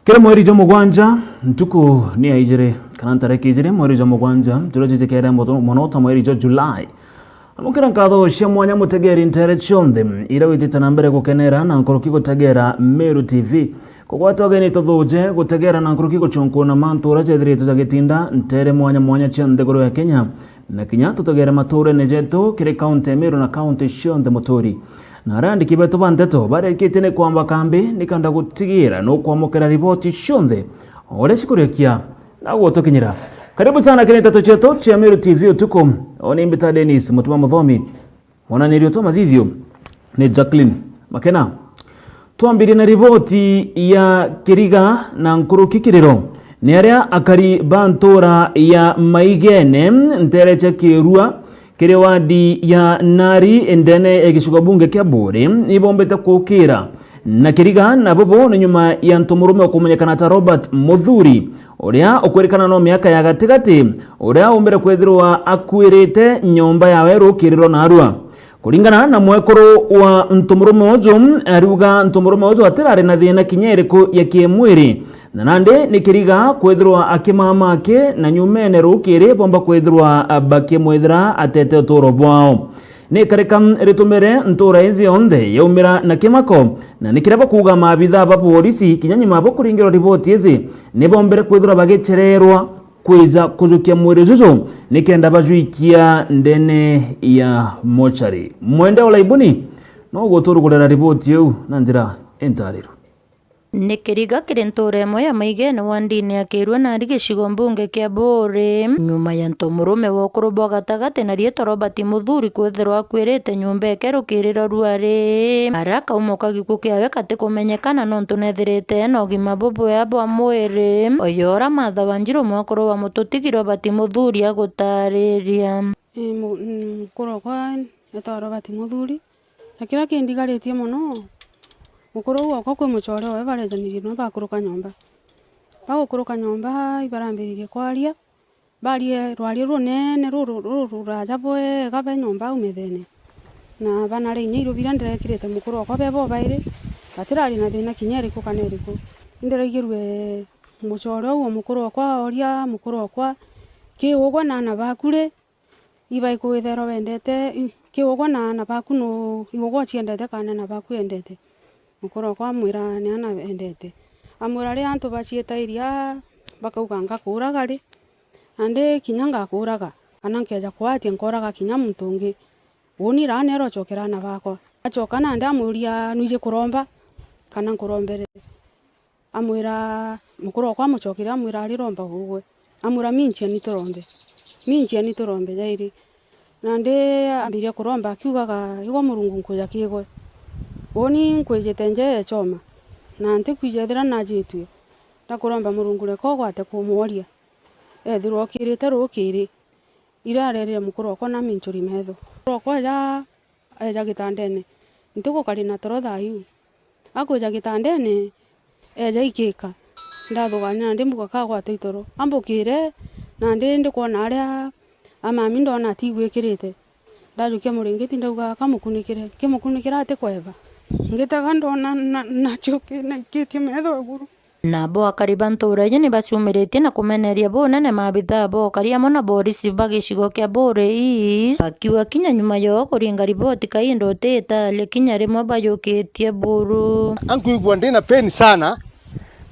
Kila mweri jo mugwanja ntuku ni aijire kana tareki ijire mweri jo mugwanja turoje kera monota mweri jo July amukira nkatho cia mwanya mutegeri ntere chonde ira wititana mbere gukenera na nkoroki gutegera Meru TV kugwatogeni tothuje gutegera na nkoroki guchonkona mantura chethirite jagitinda ntere mwanya cia ndegoro ya Kenya na kinya tutegera mature nejeto kire county Meru na county Shonde Mutori na randi kibeto bandeto bare kitene kwamba kambi nikanda gutigira no kwamukira ripoti Shonde ore shikurekia na gutokinyira. Karibu sana kile tato cheto cha Meru TV utuko oni mbita Dennis mutuma muthomi wana niliotoma thithio ni Jacqueline Makena tuambiri na ripoti ya Kiriga na Nkuruki Kiriro ni aria akari bantora ya Maigene ntereche Kirua kire wadi ya Nari endene egishuga bunge kya Bore ibombete kukira na Kiriga na bobo ni nyuma ya ntumurume okumenyekana ta Robert Muthuri uria ukwerekana no miaka ya gatigati uria umbere kwethirwa akwirite nyomba yawe rukiriro na arua kulingana na mwekoro wa ntumurume ojo aruga ntumurume ojo atirari na thina kinyereko ya kiemwiri na nande ni Kiriga kwethirwa akimama ake na nyumene rukiri bomba kwethirwa bakimwethira atete uturo bwao ni kareka ritumere ntura izi onde yaumira na kimako na nikiraba kuga mabitha ba polisi kinyanyi mabo kuringiro ripoti izi ni bombere kwethira bagechererwa kweza kuzukia mwiri zuzo nikenda bajuikia ndene ya mochari mwende olaibuni no goturugurira ripoti eu na njira entariro ni Kiriga kiri ntura imwe ya Maigene wandini ya Kirua na gicigo mbunge kia Bore nyuma ya ntumurume wa ukuru bwa gatagati na rietwa Robert Muthuri kwethirwa akwirite nyumba eke rukiriro ruari araka umoka gikuo kiawe kati kumenyekana no ntunethirite na ugima bubuya bwa mwiri oyora Martha Wanjiru mwakuru wa mututigiro Robert Muthuri agutariria mukuru kwa etwa Robert Muthuri na kira kindigaritie muno mukuru wakwa kwi muchore we barejanirie no bakuruka nyomba bagukuruka nyomba ibarambiririe kwaria barie rwari runene ruraja bwe gabe nyomba umethene na banare nyiru birandire kirete mukuru wakwa bebo baire batirari na thina kinyeri ku kaneriku inderegirwe muchore uwo mukuru wakwa oria mukuru wakwa kiugwa na bakure ibai kwithero wendete kiugwa na baku no iugwa chiendete kana na baku endete mukuru kwa mwira ni ana endete amwira ri antu bacietairia bakauga ngakuraga ri ande kinyanga kuraga kana nkeja kwatie nkoraga kinya mtungi woni rane ro chokera na bakwa achoka na nda muria nuije kuromba kana nkurombere amwira mukuru kwa muchokera amwira ri romba gugwe amwira minche ni turombe jairi nande ambiria kuromba akiugaga igo murungu nkuja kigwe woni nkwejete nje choma na nte kwijethira na jitwe ndakuromba murungure ko gwate kumworia ethirwo kirite rukiri irarerire mukuru wako na minchuri metho roko ja gitandene ntuko kali na toro thayu akoja gitandene eja ikika ndathugana ndimbuka ka gwate itoro ambukire na ndinde kuona aria amami ndona tigwikirite ndajukia muringiti ndauga kimukunikira ate kweva ngitaga ndona na choke na ikitie metho eguru na bo akariba ntura ni baciumiritie na kumeneria bonene mabitha bo karia mona borisi bagicigo kia Bore East akiwa kinya nyuma yo kuringa ripoti kaindo teta le kinya rimwe bayukitie buru ankuigwa ndina peni sana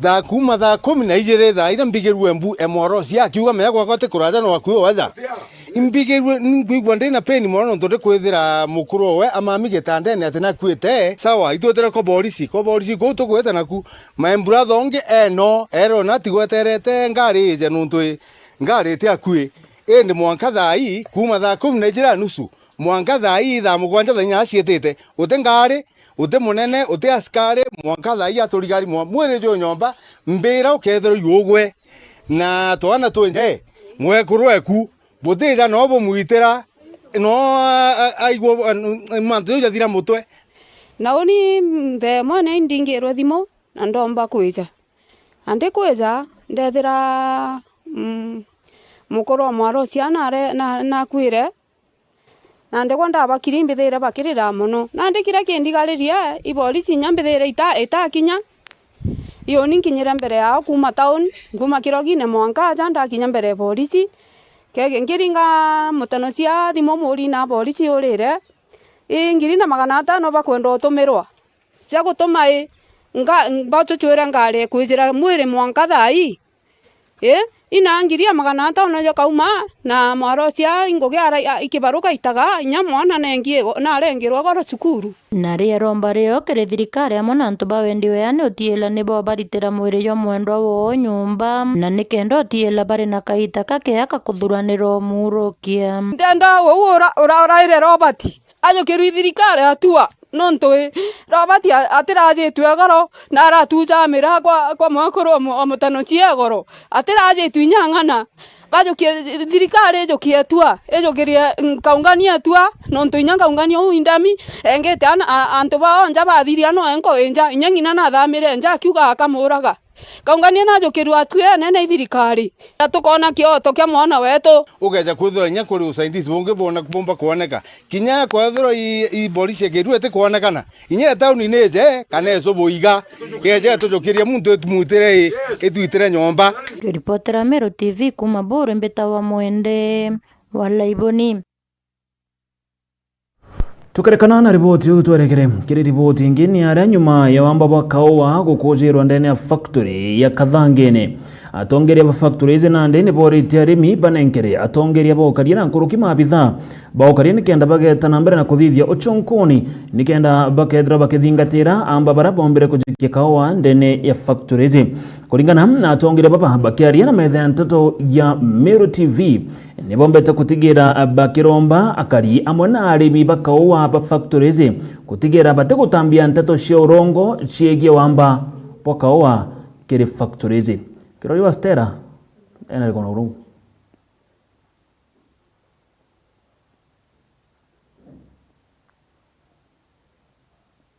tha kuma tha 12 tha ira mbigirwe mbu emorosi akiuga megwa gote kuraja no akuo waja imbigirwe ngwigwa ndina peni mono ntonde kwithira mukuru we amami gitandene atina kwite sawa itwetera ko borisi ko tukweta naku maembura thonge eno ero na tigweterete ngari je nuntu ngari ti akui ende mwanka thai kuma tha 12 nusu mwanka thai tha mugwanja thanya cietete ute ngari ute munene ute askari mwanka thai aturigari mwere jo nyomba mbira ukethero yugwe na twana twenje mwekuru eku botega no bo muitera no aigwo mantu ya thira mutwe na oni the mone ndingirwo thimo na ndomba kwija ande kwija ndethira mukuru mwaro ciana na kwire na ndego ndaba kirimbithire bakirira muno na ndikira kindigariria iborisi nyambithire ita kinya iyo ninkinyire mbere yao kuma town nguma kirogine mwanka aja ndakinya mbere polisi kege ngiringa mutano cia thimo muri na polisi urire ngiri na 500 bakwenda utumirwa cia gutuma bachochwera ngare kwizira mwiri mwanka thai ina ngiri ya 500 yo kauma na mwaro cia ingoge ara ikibaruka itaga inya mwana nengie na arengirwa goro cukuru na ria romba rio kiri thirikari amwe na antu bawendiwe yani utiela nibo baritira mwiri yo mwendwa wo nyumba na nikenda utiela bari na kaita kakeaka kuthuranira umurukia ndenda wo uraire Robert ayo kiru thirikari atua nontwe Robert atirajetwe goro na aratuja mira kwa mwakoro mutano cia goro atirajetwe nyang'ana bajokie thirikari ejokie tua ejokiria kaungania tua nonto inyanga ungania uindami engete antu baonja bathiria no enko enja inyangina na thamire enja akiuga akamuraga kaungania najokirwa atue nene thirikari atukona kioto kia mwana wetu ugeja kwithura nya kuri usaidizi bunge bona kubomba kuoneka kinya kwithura i polisi keru ete kuonekana inya town ineje kana eso boiga geja tujokiria muntu etumutire etuitire nyomba ripotera Meru TV kuma Bore Mbetawa Mwende Walaiboni. Tukarekana na ripoti huu tuwarekere kiri ripoti ingini ya nyuma ya wamba wakaowa kukujirwa ndani ya factory ya Kathangene atongeria ba factory izi na ndene bori tiarimi banenkere atongeria bokaria na nkuruki mabitha bokaria nikenda bageta na mbere na kuthithia uchonkoni nikenda bakethra bakithingatira amba bara bombere kujikia kaowa ndene ya factory izi kuringana na atongeria baba bakiaria na metha ntoto ya Meru TV ni bombete kutigira bakiromba akari amwe na arimi bakaowa ba factory izi kutigira bategutambia ntoto cia urongo ciegie wamba bakaowa kiri factory izi Kirori wa Stera ena liko na urungu.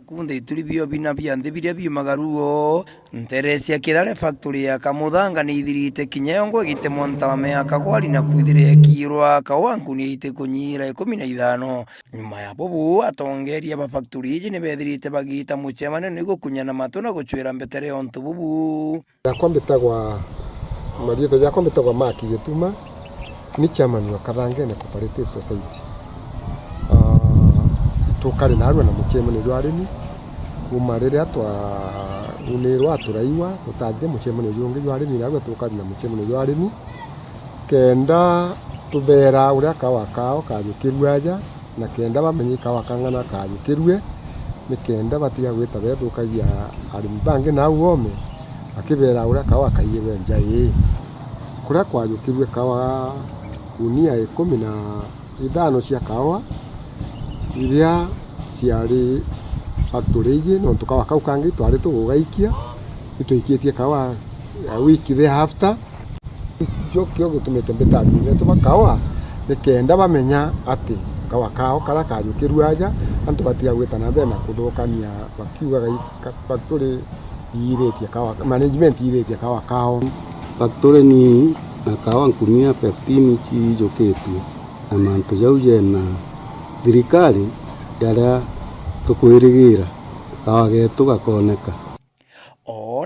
Kunde itulibio bina byande biria byumagaruo Nteresia kidale factory ya Kamuthanga ni ithirite kinyongo gite monta meaka kwali na kwithire kirwa kawangu ni ite kunyira 15 nyuma ya bobu atongeria ba factory iji ni bethirite bagita muchemane ni gukunyana matuna guchwira mbetere ontu bubu yakombetagwa marieto yakombetagwa Maki Gituma ni chairman wa Kathangene Cooperative Society tukari narwa na muchemane rwarimi kuma riria twa unirwa turaiwa tutathe muchemane yonge rwarimi narwa tukari na muchemane rwarimi kenda tubera uria kawa kao kajukirwe aja na kenda bamenyi kawa kangana kajukirwe ni kenda batiga gwita bethukagia arimi bange na uome akibera uria kawa kaiyirwe njai kuria kwajukirwe kawa unia 15 cia kawa iria ciari factory no tukawa kau kangi twari tugugaikia itwikitie kawa wiki the after jokyo gutumete mbetani ne tubakawa nikenda bamenya ati kawa kao kala kajukirwe aja antu batia gweta na mbere na kuthukania bakiuga factory iretie kawa management iretie kawa kao factory ni kawa nkumia 15 chijoketwe na mantu jauje na thirikari yaria tukwirigira kawa getu gakoneka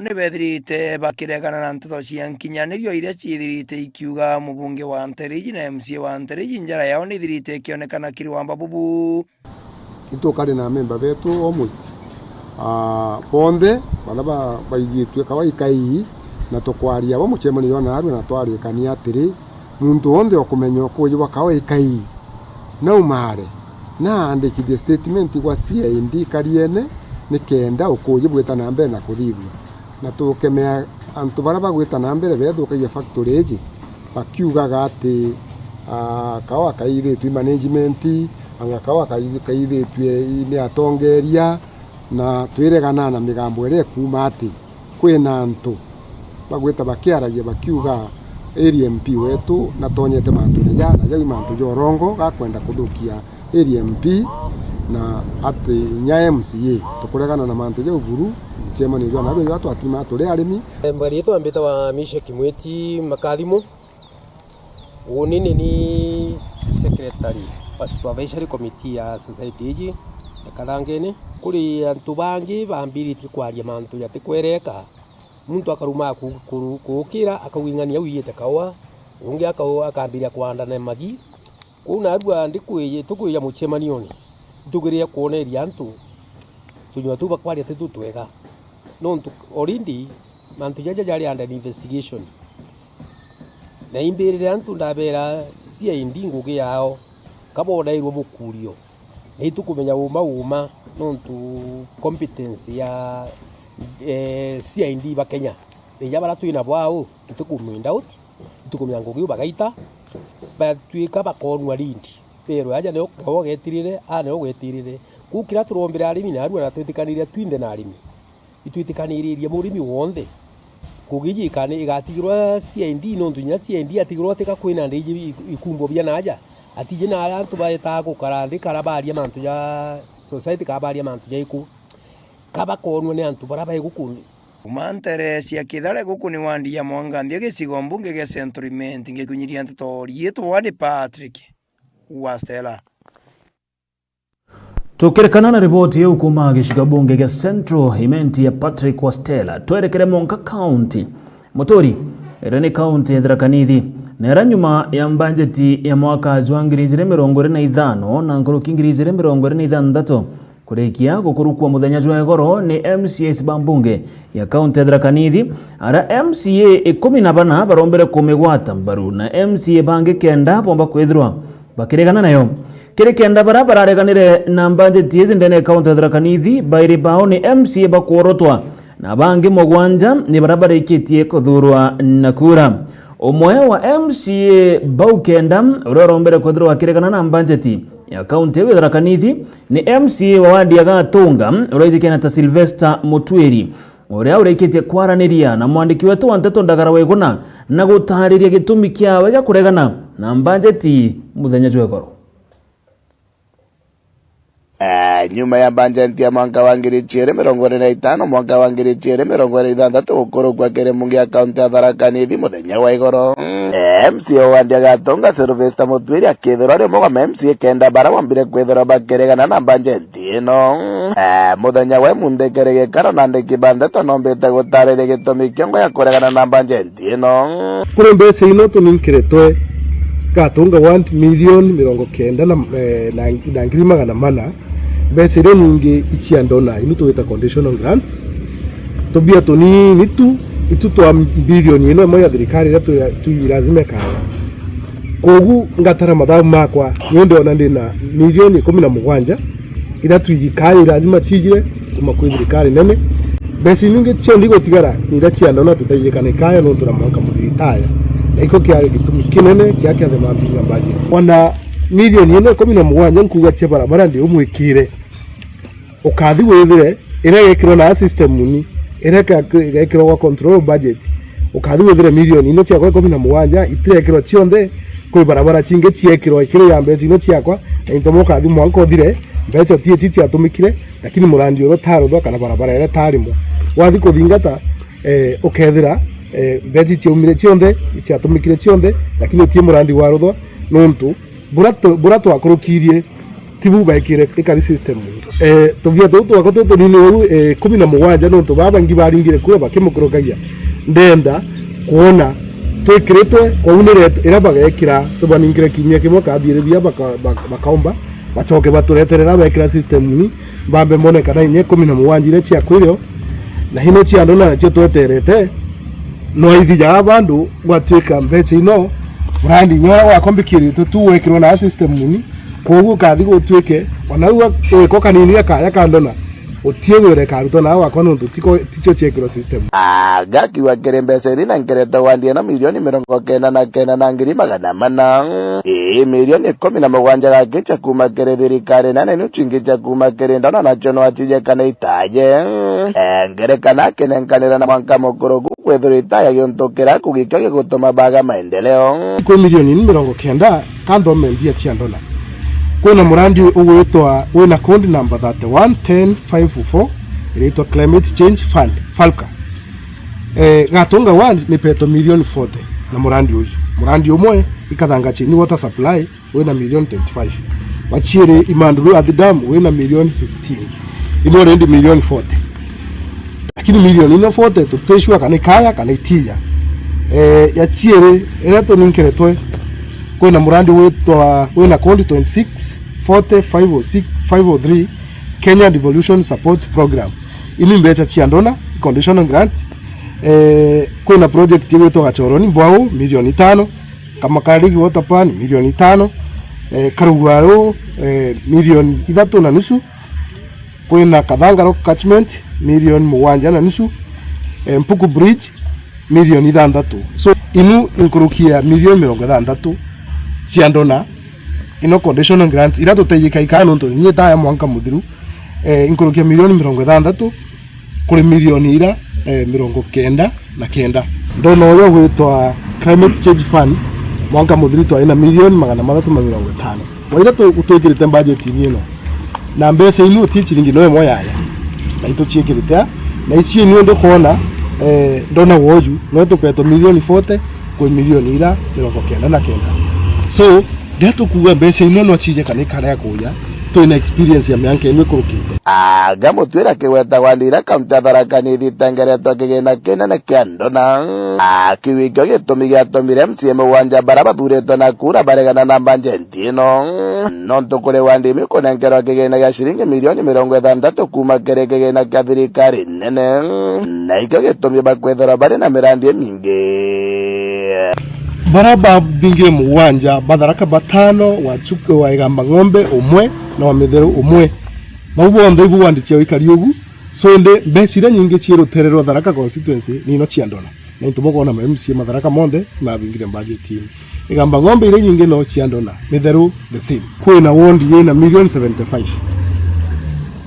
ni bethirite bakiregana na ntoto cia nkinyanirio iria ciithirite ikiuga mubunge wa Nteriji na MC wa Nteriji njara yao ni thirite kionekana kiriwamba bubu itukari na member betu almost bonde bana baigitwe kawa ikai na tukwaria bo muchemani yona arwe na twari kania atiri muntu onde okumenya kuyiwa kawa ikai na umare na andikithie statement kwa CID kariene nikenda ukuye bweta na mbere na kuthithia na tukemea antu bara bagweta na mbere bethukagia factory iji bakiugaga ati kawa kaithitu management anga kawa kaithitu ni atongeria na twiregana na migambo ire kuma ati kwina antu bagweta bakiaragia bakiuga area MP wetu na tonyete mantu jana jagi mantu jorongo gakwenda kuthukia area MP na ati nya MCA tukuregana na mantu ja uburu chemani jana abo watu atima tuli arimi mbali yetu ambeta wa Misha Kimweti Makadimo unini ni secretary wa supervisory committee ya society iji ya Kathangene kuri antu bangi bambiriti kwaria mantu yatikwereka muntu akaruma kukira akawingania wiyete kawa ungi akambiria kwanda na magi kuna arua ndikuye tukuya muchemanioni tugiria kuoneria antu tunywa tuba kwari tetu twega no already mantu jaja jari under investigation na imbirire antu ndabera CID ngugi yao kabona irwo mukurio ni tukumenya uma no competence ya CID ba Kenya ya bara tuina bwao tukumwinda out tukumenya ngugi bagaita batwika bakonwa rindi pero aja ne ogetirire ane ogetirire kukira turombera arimi na arua na twitikanire twinde na arimi itwitikaniririe murimi wonde kugiji kane igatigirwa CID no ndunya CID atigirwa tika kwina ndiji ikumbo bia naja atije na antu baeta gukarandi karabaria mantu ya society kabaria mantu ya iku kaba konwe ne antu baraba igukundi Umanteresia kidale guku ni wandi ya mwangandia gicigo mbunge ge Centriment ngekunyiria ntori yetu wani Patrick Wastela. Tukirekana na ripoti ya ukuma gicigo bunge ge Central imenti ya Patrick Wastela twerekere Monka County Motori Rene County Tharaka-Nithi nera nyuma ya budgeti ya mwaka wa 2025 na nkoroki 2026 kurekia gukurukwa muthenya jwa goro ni MCAs bambunge ya county ya Tharaka-Nithi ara MCA 14 barombere kumegwata mbaru na MCA bange kenda bomba kwithirwa bakiregana nayo kire kenda barareganire na budget yezi ndene county ya Tharaka-Nithi bairi bao ni MCA bakuorotwa na bange mogwanja ni barabara ikitie kuthurwa na kura umwe wa MCA baukenda urorombere kwithirwa kiregana na budget ya kaunti ya Tharaka-Nithi ni MCA wa wadi ya Gatunga urejekena ta Sylvester Mutweri uria ureketie kwaraniria na mwandiki wetu wa Nteto Ndagara Weguna na gutariria gitumi kiawe gya kuregana na budgeti muthenya jwegoro. Nyuma ya bajeti ya mwaka wa 2025 mwaka wa 2026 gukuru kwa kere mungi ya kaunti ya Tharaka-Nithi muthenya wa igoro MCA wa Gatunga Sylvester Mutweri akithirwa ri moga MCA kenda bara wambire kwithirwa bakiregana na bajeti ino muthenya wa mundekere gekara na ndiki bandeto nombete gutariria gitumi kiongo ya kuregana na bajeti ino kuri mbese ino tuninkiretwe Gatunga 1 million 90,400 mbese ro nyingi ichiandona inu tuwita conditional grants tobia toni nitu itutwa bilioni ino moya thirikari tu lazima kaya kogu ngatara mathabu makwa nyonde ona ndina milioni 17 ira tuyikai lazima chijire kuma kwi thirikari nene mbese nyingi cio ndigo tigara ira chiandona tutayikane kaya no tura mwanka muritaya iko kiari gitumi kinene kiake the mambinga budget wana milioni ino 17 nkuga che barabara ndi umwikire ukathi wethire ira gekiro na system muni ira gekiro wa control budget ukathi wethire milioni ino cia kwa 17 itirekiro cionde kwi barabara cinge ciekiro ikire ya mbezi ino ciakwa intomo kathi mwanko thire mbecho tie titi atumikire lakini murandi ro taro kana barabara ira tarimo wathi kuthingata ukethira mbezi ciumire cionde iciatumikire cionde lakini tie murandi wa rutho nontu burato akurukirie tibu baikire ikari system tubia tutu akoto nini 17 no to baba ngi baringire kuba bakimukurokagia ndenda kuona twekiretwe kwa unire irabaga ekira tubaningire kimya kimwe kabiribia bakaomba bachoke batureterera baikira system ni bambe mone kana inye 17 ile cia kwiryo na hino cia ndona cio tweterete no ithija abandu gwatwika mbeche ino brandi nyora wa kombikiri tuwekirwo na system ni kogu kathi gutwike onaugwa ko kanini akaya kandona utiegwere karuto na wakwa no ticho chekiro system gaki wa kerembese rina nkereta wandie na milioni 99 na ngiri magana mana milioni 17 gakicha kuma kere thirikari na nene uchingicha kuma kere ndona nacho no achije kana itaje ngerekana kenenkanira na mwanka mukuru kwethura itaya giontokera kugikage gutuma baga maendeleo ko milioni 90 kando membia chiandona kuna murandi ugwitwa wina code number 3110544 inaitwa Climate Change Fund Falca Gatunga 1 ni peto milioni 40 na murandi umwe ikathanga chini water supply wina milioni 25 wachire imanduru at the dam wina milioni 15 imo rendi milioni 40 lakini milioni ino fote tuteshwa kana kaya kana itia ya chiere ira to ninkeretwe kwina murandi wetwa wina kondi 26 40 506 503 Kenya Devolution Support Program ini mbecha chiandona conditional grant kwina project yetu Gachoroni Mbwao milioni 5 kama Karigi Water Plan milioni 5 Karugwaro milioni 3.5 kwina Kathangaro Catchment milioni 1.5 Mpuku Bridge milioni 6 so inu inkurukia milioni 60 chiandona ino conditional grants ira tuteyika ikano nto nyeta ya mwanka muthiru inkurukia milioni 60 kuri milioni ira 99 ndono yo gwitwa climate change fund mwanka muthiru twa ina milioni 350 waira to utwikirite budget ino na mbese inu ti chiringi no emo yaya na ito chiekirite na icio ni ndo kona ndona woju no tupeto milioni 40 kwa milioni ira 99 so ndeto kuwa mbese ino no chije kana karea kuya to ina experience ya mianke ino kurukite gamo twira kiweta wandira kaunta Tharaka Nithi tengeretwo kigina kinene kia ndona kiwikio gitumi giatumire MCM wanja bara bathuritwo na kura baregana na bajeti ino no ntukuri wandimi kunengerwa kigina gia ciringi milioni 60 kuma kiri kigina kia thirikari nene na ikio gitumi bakwethera bari na mirandi mingi baraba binge muwanja Batharaka batano wachuke wa Igamba ng'ombe umwe na wamethero umwe maubo ndo ibu wanditse wikari ugu so nde mbesira nyingi chiro terero Tharaka constituency ni no chiandona na ntumo na MC Matharaka monde na bingire budget team Igamba ng'ombe ile nyingi no chiandona methero the same kwina wondi yena milioni 75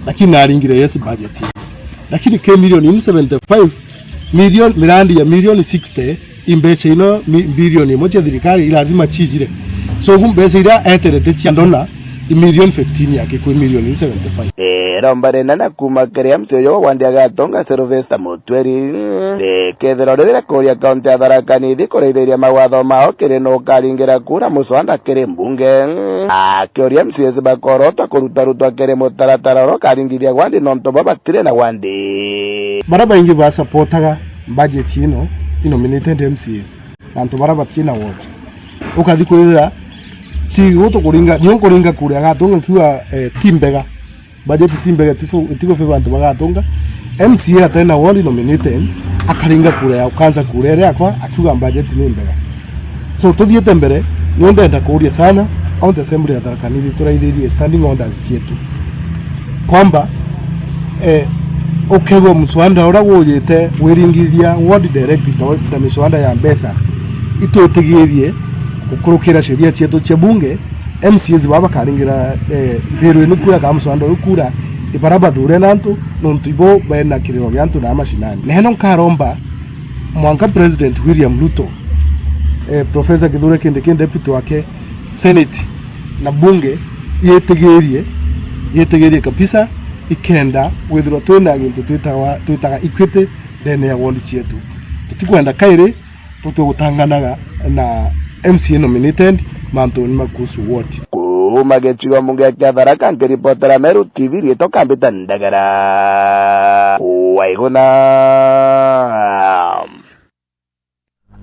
lakini naringire yes budget lakini ke milioni 75 milioni mirandi ya milioni 60 imbeche ino bilioni moja thirikari lazima chijire so gumbese ira eterete chiandona milioni 15 yake kwa milioni 75 rombare nana kuma kere mseyo wandia gatonga Sylvester Mutweri kethero rira kuria kaunti ya Tharaka Nithi kureithiria mawatho mao kiri no karingira kura muswanda kiri mbunge akioria MCS bakorotwa kurutarutwa kiri mutaratara ro karingithia wandi no ntoba batire na wandi baraba ingi ba supportaga budget ino nominated MCS nanto baraba tina wote ukathi kwira ti goto kuringa nyo kuringa kuria gatonga kiwa timbega budget timbega tiko fe bantu bagatonga MCA atena wandi nominated akaringa kuria ya ukanza kuria yakwa akiwa budget ni mbega so tuthiete mbere nyo ndenda kuria sana county assembly ya Tharaka Nithi turaithirie standing orders chetu kwamba okego muswanda ora woyete wiringithia ward director ta miswanda ya mbesa itotigirie gukurukira sheria chetu che bunge MCS baba karingira biru inukura ka muswanda ukura ibaraba dhure nantu nontibo baina kiriro yantu na mashinani neheno karomba mwanka president William Ruto professor Kithure Kindiki deputy wake senate na bunge yetegerie kabisa ikenda withirwa twina gintu twitaga equity ndene ya wondi chetu tutikwenda kaire tutugutanganaga na MCA nominated mantu ni makusu ward kuma gĩcigo mũnge kĩa Tharaka ngĩripotera Meru TV rĩtwa Kambĩta Ndagara Waigũna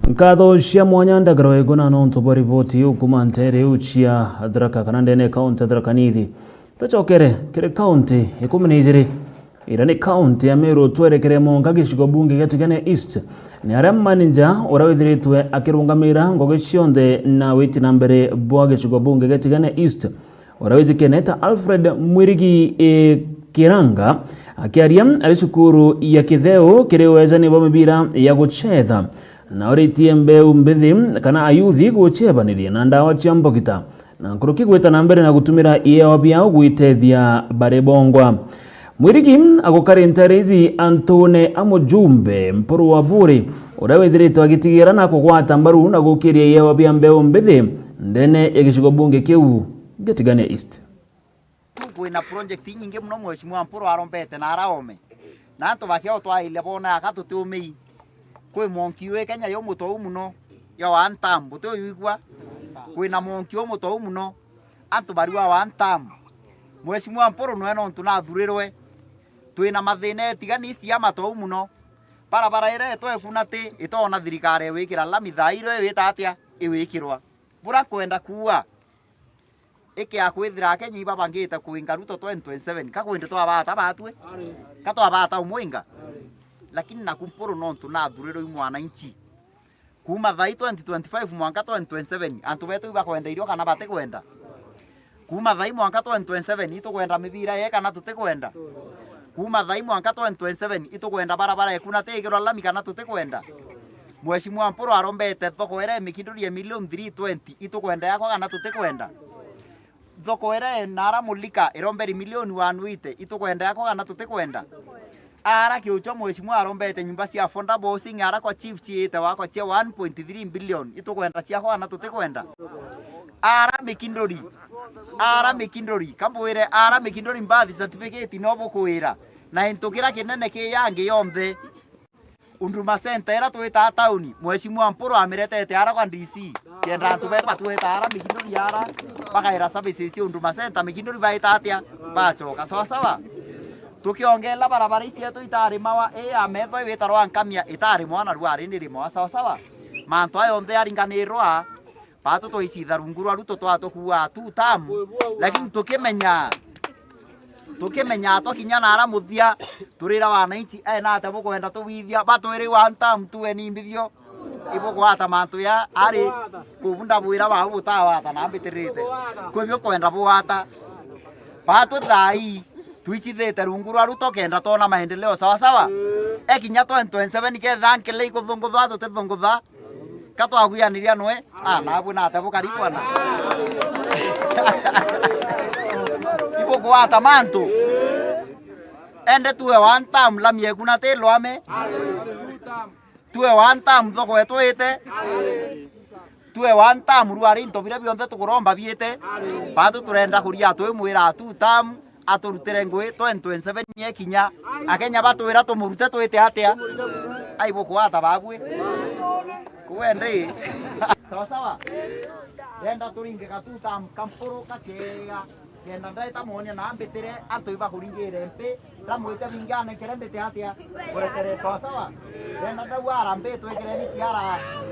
nkatho cia mwanya Ndagara Waigũna no ntobo ripoti ukuma ntere uchia Tharaka kana ndene kaunti Tharaka Nithi tachokere kire kaunti ikuminijiri ira ni kaunti ya Meru twerekere monga gĩcigo bunge gĩatigane East ni aria manager urawithiritwe akirungamira ngoge cionthe na witi na mbere bwa gĩcigo bunge gĩatigane East urawithikene ta Alfred Mwirigi Kiranga akiaria ari cukuru ya Kitheu kiri wezani bwa mibira ya guchetha na oritie mbeu mbithi kana ayuthi guchebaniria na ndawa cia mbogita na nkuruki gwita na mbere na gutumira ieo biao gwitethia barebongwa Mwirigi agukari ntarezi Antone Amujumbe mpuru wa buri urawithiritwe agitigira na kugwata mbaru na gukiria ieo bia mbeu mbithi ndene ya gĩcigo bunge kiu gĩtigane East kwina project nyingi muno mweshimwa mpuru arombete na araome na antu bakio twaile bona akatutumei kwi monkiwe Kenya yo mutou muno yo antam buto yigwa kwina monkio mutou muno antu bariwa wa antam mweshimwa mpuru no eno ntunathurĩrwe twina mathina tigani cia matou muno barabara ire twekuna ti itona thirikari wikira lami thairo wita atia iwikirwa bura kwenda kuwa ikia kwithira Kenya ibabangite kuinga Ruto 2027 kakwende twabata batwe katwabata umwinga lakini nakumpuru nontu na thuriro mwananchi kuma thai 2025 mwaka 2027 antu betu ibakwenda irio kana bate kwenda kuma thai mwaka 2027 itukwenda mibira ye kana tutikwenda kuma thai mwaka 2027 itukwenda barabara ekuna tegero lami kana tutikwenda Mheshimiwa Mpuru arombete thoko ere mikindurie milioni 320 itukwenda yako kana tutikwenda thoko ere nara mulika iromberi milioni 180 itukwenda yako kana tutikwenda ara kiucho Mheshimiwa arombete nyumba cia affordable housing ara kwa chief chiite wako chia 1.3 billion itukwenda cia kana tutikwenda ara mikindori kambwire ara mikindori mbathi certificate no bukwira na intukira kinene kiyangi yonthe Unduma Center era twita tauni Mheshimiwa Mpuru amiretete ara kwa DC kenda antu bepa twita ara mikindori ara bakaira services Unduma Center mikindori baita atia bachoka sawa tukiongela barabara icietu itari mawa ametho witaro ankamia itari mwana rwari ndiri mwa sawa manto ayo nthe aringanirwa patu toicitha rungu rwa Ruto twatukuwa tamu lakini tukimenya twakinya nara muthia turira wananchi na ate bukwenda tuwithia batwiri one time tuwe ni mbithio ibukwata mantu ya ari kubunda bwira ba butawata na mbitirite kwebyo kwenda buwata batu thai tuichithite rungu rwa Ruto kenda tona maendeleo sawa ekinya 2027 ke thankele ikuthungutha tutithungutha katwaguianiria nwe nabu na ate bukarikwana ibukwata mantu ende tuwe one time la miekuna te lwame tuwe one time thoko etwite tuwe one time ruari into bire bionthe tukuromba biete batu turenda kuria twe mwira two time aturutire ngwe 2027 yekinya akenya batwira tumurute twite atia aibukwata bagwe kuende sawa enda turinge ka two time kampuru kakega kenda ndaita monia na mbitire antu iba kuringire mpe ramwite bingane kerembete atia kuretere sawa enda ndawara mbe twekere ni tiara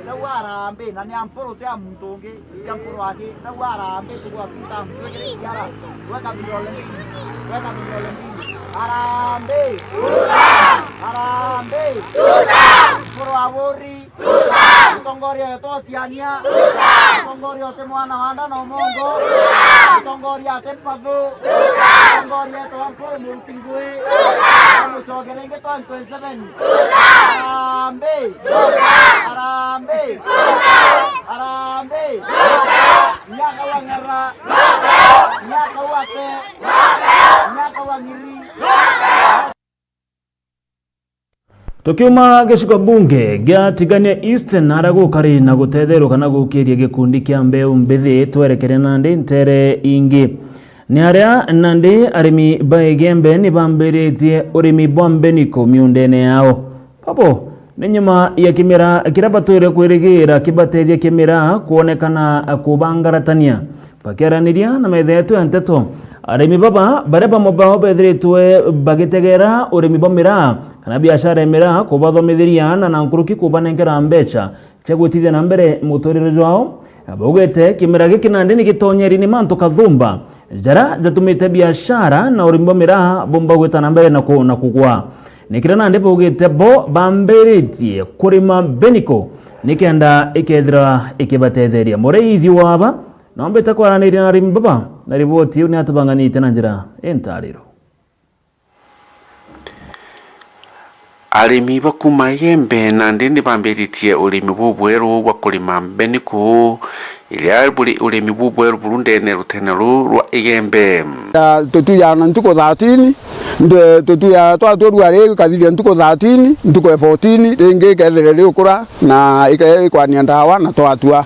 ndawara mbe na ni Mpuru te amuntungi Mpuru ake ndawara mbe tugwa tuta twekere tiara weka biliole arambe Mpuru awori Tongoria totiania Tongoria te mwana wanda no mongo Tongoria te pavo Tongoria to Mpuru multingwe Musogerenge 2027 Arambe Nyaka wangara Nyaka wate Nyaka wangiri Tukiuma giciko bunge gya Tigania East nara gukari na gutethero kana gukiria gikundi kia mbeu mbithi twerekere Nandi ntere ingi ni aria Nandi arimi baegembe ni bambiritie urimi bwa mbeniko miundene yao papo ni nyuma ya kimera kirabature kwirigira kibateria kimera kuonekana kubangaratania bakeraniria na methetu anteto arimi baba bareba mobao bethiritwe bagitegera urimi bomira kana biashara emera kubathomithiria na nkuruki kubanengera mbecha chegwitithia na mbere muturire jwao abogete kimera giki Nandi ni gitonyeri ni manto kathumba jara zatumite biashara na urimi bomira bomba gwita na mbere na kugwa nikira Nandi bogete bo bamberitie kurima beniko nikenda ikethira ikibatetheria mureithi waba nombe takwaraniria na arimi baba na riboti ni atubanganite na njira entariro arimi bakuma Igembe Nandi ni bambiritie urimi bubweru bwa kulima mbeniko iria buri urimi bubweru burundene ruteneru rwa Igembe tutuyana ntuko 13 tutuya twatwaruare kathiria ntuko 13 ntuko 14 ringi kethere ukura na ikwania ndawa na twatua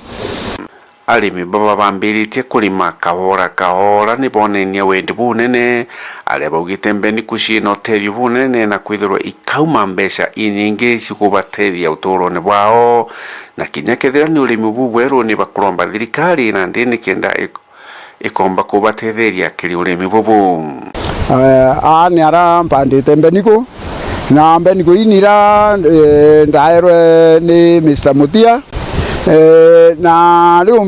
arimi baba bambiritie kulima kahora ni bonenia wendi bunene aria baugite mbeniko ciina teri bunene na kwithirwa ikauma mbeca inyingi cikubateria uturone bwao na kinya kethira ni urimi bubweru ni bakuromba thirikari Nandi ni kenda ikomba kubatetheria kiri urimi bubu ni ara mpandite Mbeniko na Mbeniko inira ndaerwe ni Mr. Mutia na riu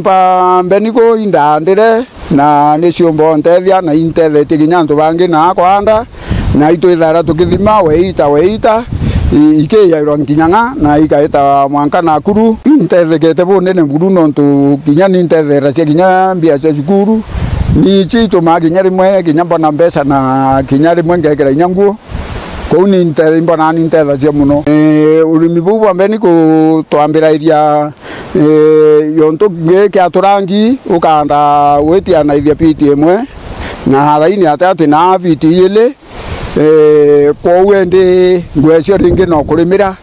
Mbeniko indandire na ni ciombo ntethia na intethete ginya antu bangi na kwanda na itwithara tukithima weita ikiyairwa nkinyanga na ikaita mwanka Nakuru intethekete bunene buru nontu kinya ni ntethera cia kinya mbia cia cukuru ni chitu maginya rimwe kinya mbona mbeca na kinya rimwe ngekera inyanguo kou ni mbona ni ntetha cia muno urimi buu bwa Mbeniko twambirairia yonto geke aturangi ukanda wetia na ithia piti imwe na haraini atati na viti ile kwa wende ngwecio ringi no kurimira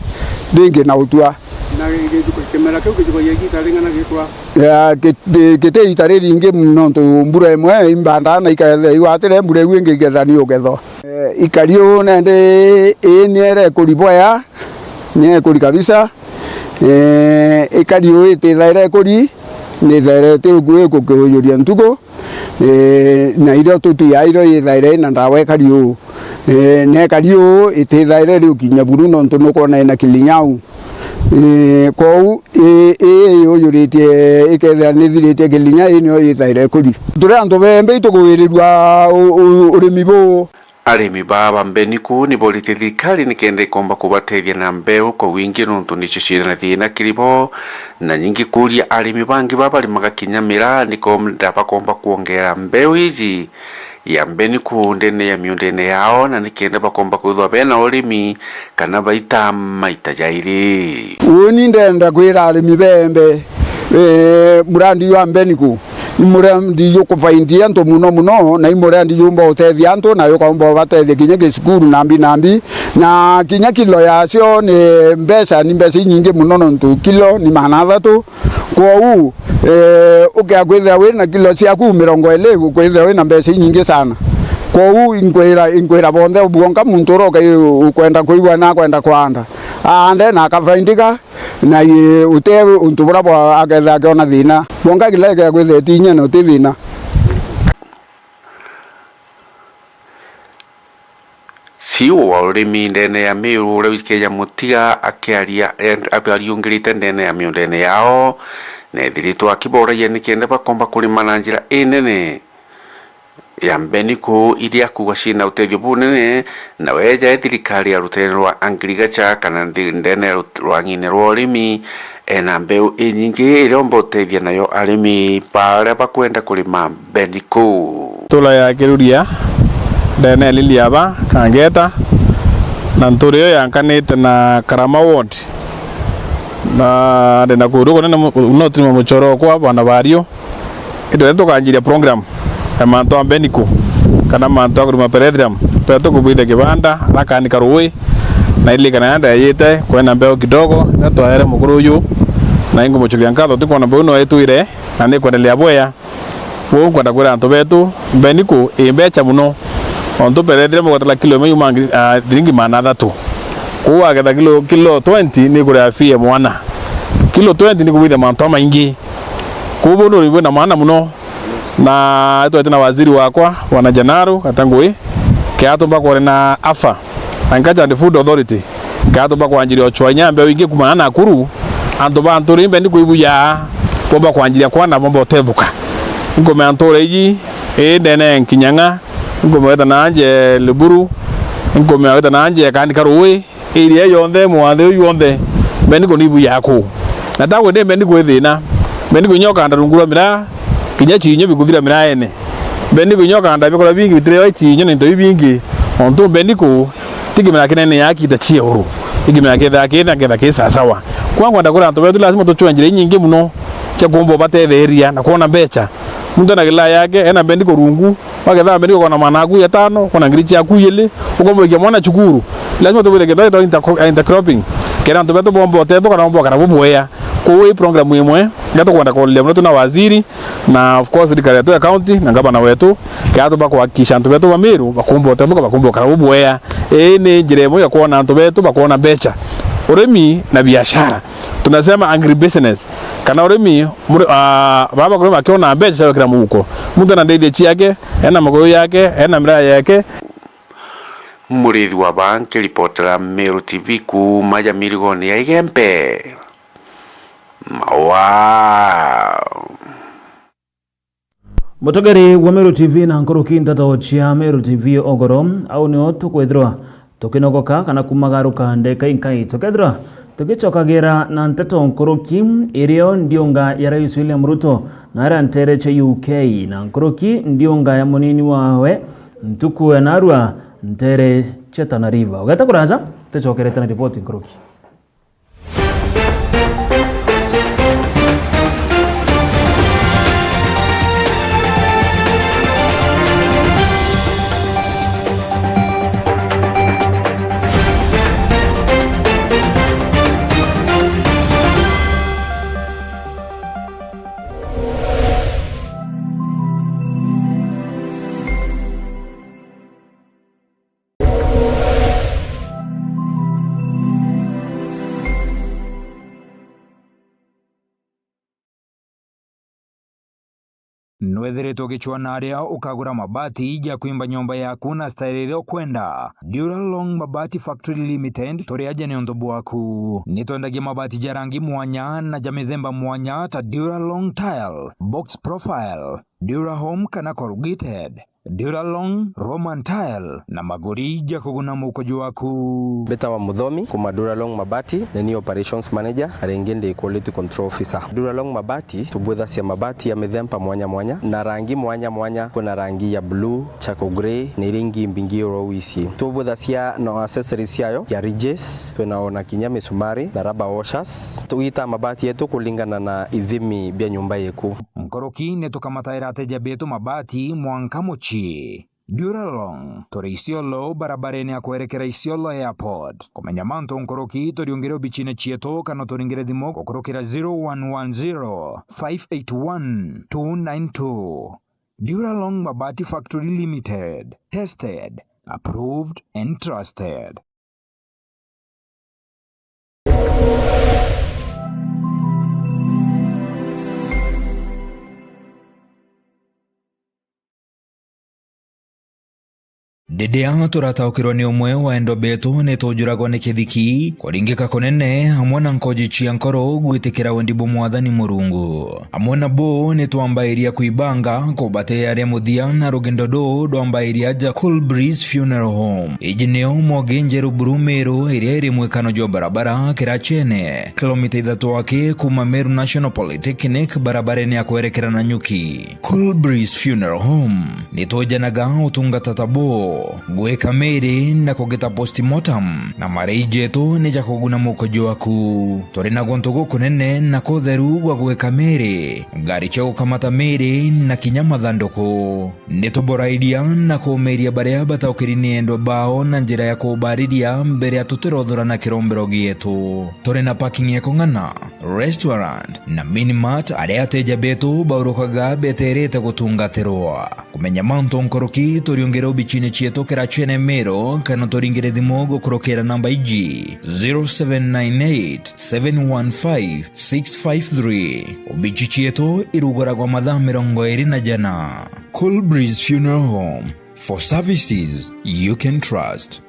ringi na utua na kimera kiu kijuko yeki taringana gitwa ya kite itare ringi muno to mbura imwe imbanda na ikathe iwatire mbura iu ingi gethani ugetho ikario nende eniere kuriboya ne kuri kabisa ikario itithaire kuri ni thaire te ugwe kukuyoria ntugo na irio tutuyairo ithaire na ndawa ikario ne kario itithaire riu kinya buru nontu nukona na kilinyau kou yuritie ikethira nithiritie kilinya inio ithaire kuri turi antu bembe itukuwirirwa urimi bu arimi ba Mbeniko ni boli thirikari ni kende komba kubatethia na mbeu kwa wingi nontu ni cicira na thina kiribo na nyingi kuria arimi bangi bali magakinyamira ni komba kuongera mbeu hizi ya Mbeniko ndene ya miundene yao na nikenda bakomba kuthwa bena urimi kana baita maita jairi uni ndenda kwira arimi bembe murandi wa Mbeniko imurandi yo kufaindia nto muno na imurandi yo mbo tethia anto na yo kombo batethia kinya gisukuru nambi na kinya kilo yacio ni mbesa nyingi muno nontu kilo ni 300 kwa u ukiakwithira wina kilo ciaku 20 gukwithira wina mbesa nyingi sana kwa u inkwira bonthe buonka muntu roka ukwenda kuigwa na kwenda kwanda ande na kafaindika na ute untubura bwa agetha akiona thina bonga kileke kwithe tinye no ti thina siu wa urimi ndene ya miru ule wikeja Mutia akiariungirite ndene ya miundene yao na thiritu akibora ye nikende bakomba kulima na njira inene ya Mbeniko iria kuga cina utethio bunene na weja thirikari ya rutene rwa Agriculture kana ndene rwa ngine rwa urimi na mbeu inyingi irombo tethia nayo arimi pare bakwenda kulima Mbeniko tula ya kiruria ndene liliaba kangeta na nturio yankanite na Karama Ward na ndena kuruko no timo muchoro kwa bana bario ito tukanjiria program ya manto a Mbeniko kana manto a kuruma peredram peto kubide kibanda rakani karuwe na ile kana yanda yete kwena mbeo kidogo na toere mukuru yu na ingo muchukia nkatho tikona mbeu no etuire na ni kwendelea boya wo kwenda kwira anto betu Mbeniko imbecha muno onto peredram kwa kilo me yuma dringi manatatu kuwa getha kilo 20 ni kuria fie mwana kilo 20 ni kubide manto maingi kubo no riwe na maana muno na ito tena waziri wakwa wana Janaro Katangui kiatomba kwa na afa angaja the food authority kiatomba kwa anjiri ochwanya mbe wingi kumana Nakuru antoba anturi Mbeniko ibuya bomba kwa anjiri kwa na bomba otebuka ngome antore yi ndene nkinyanga ngome weta na anje Liburu ngome weta na anje kandi karuwe iriya yonde mwathe yonde Mbeniko ni ibuya ko na tawe de Mbeniko ethina Mbeniko nyoka ndarungura mira kinya chinyo biguthira miraene Mbeniko nyoka ndabikora bingi bitire chinyo nto bingi onto Mbeniko tigimira kinene yaki tachie huru igimira ketha kesa sawa kwangwa ndakora nto betu lazima tuchwenjire nyingi muno cha kumbo batetheria na kuona mbecha muntu na kila yake ena Mbeniko rungu wagetha Mbeniko kona managu ya 5 kona ngirichi yaku yele ukombo kia mwana chukuru lazima tubide ketho intercropping kera nto betu bombo teto kana bombo kana bubuya kwa program imwe ngato kwenda kwa mtu na waziri na of course serikali yetu ya county na gavana wetu kiato bako hakisha ntu betu bamiru bakumbo tevuka bakumbo karabubu wea ni njire mo ya kuona ntu betu bakuona becha uremi na biashara. Tunasema agribusiness. Kana uremi baba kulima akiona mbecha sawa kila muko. Mtu ana dede yake, ana magoyo yake, ana mraa yake. Murithi wa banki reportera Meru TV ku maja miligoni ya Igembe. Mutogeri wa Meru TV na nkoroki ntata chia Meru TV ogoro au ni otu kwethirwa tukinogoka kana kumagaruka ndeka inkai tukethirwa tukichokagera na nteto nkoroki irio ndionga ya Rais William Ruto na ara ntere cha UK na nkoroki ndionga ya munini wawe ntuku ya narua ntere cha Tana River. Ugata kuraza tuchokere tena ripoti nkoroki. Nwethiritwo gichwana aria ukagura mabati ya kuimba nyomba yaku na style kwenda Duralong Mabati Factory Limited toriaje ni ondobu waku nitwendagia mabati ja rangi mwanya na ja mithemba mwanya ta Duralong Tile, Box Profile, Durahome kana corrugated, Duralong Roman Tile na magori ya kuguna mukojo waku. Beta wa Muthomi kuma Duralong Mabati ni operations manager arengende quality control officer. Duralong Mabati tubwetha cia mabati ya mithemba mwanya mwanya na rangi mwanya mwanya. Kuna rangi ya blue, charcoal grey na rangi mbingi orowici. Tubwetha cia no accessories yayo ya ridges, tunaona kinya misumari na rubber washers. Tuita mabati yetu kulingana na ithimi bya nyumba yeku. Nkoroki netukamataira ateja betu mabati mwankamochi Duralong tore Isiolo barabareni ya kuerekera Isiolo Airport. Kumenya manto nkoroki toriongere bichine chieto kana toringere dimo kukurokera 0110 581 292. Duralong Mabati Factory Limited. Tested, approved and trusted. Dedea turataukirwa ni umwe wa endo betu netujuragwa ni kithiki kuringika kunene hamwe na nkoji cia nkoro gwitikira wendibo mwathani Murungu. Hamwe na bo nitwambairia kuibanga kubate aria muthia na rugendo do ndwambairia ja Cool Breeze Funeral Home ijineo mogenjeru Brumeru iria iri mwekano jo barabara Kirachene kilomita 3 wake kuma Meru National Polytechnic barabareni ya kuerekera na Nyuki. Cool Breeze Funeral Home nitujanaga utungata tabo gweka mere na kugeta postmortem na mareijeto ni ja kuguna mukojo waku. Tori na gontogo kunene na kotheru gwa gweka mere ngari cha ukamata mere na kinyama thandoko nitoboraidia na kumeria baria bataukiri endo bao na njira ya kubariria mbere ya tuterothora na kirombero gietu. Tori na parking ya kongana, restaurant na minimart aria ateja betu baurukaga beterete gutungatirwa. Kumenya manto nkoroki toriongera ubichine chieto Kirachene Meru kana toringere thimo gukurokera namba iji 0798 715 653. Ubichi chieto irugoragwa mathaa 24. Cool Breeze Funeral Home, for services you can trust.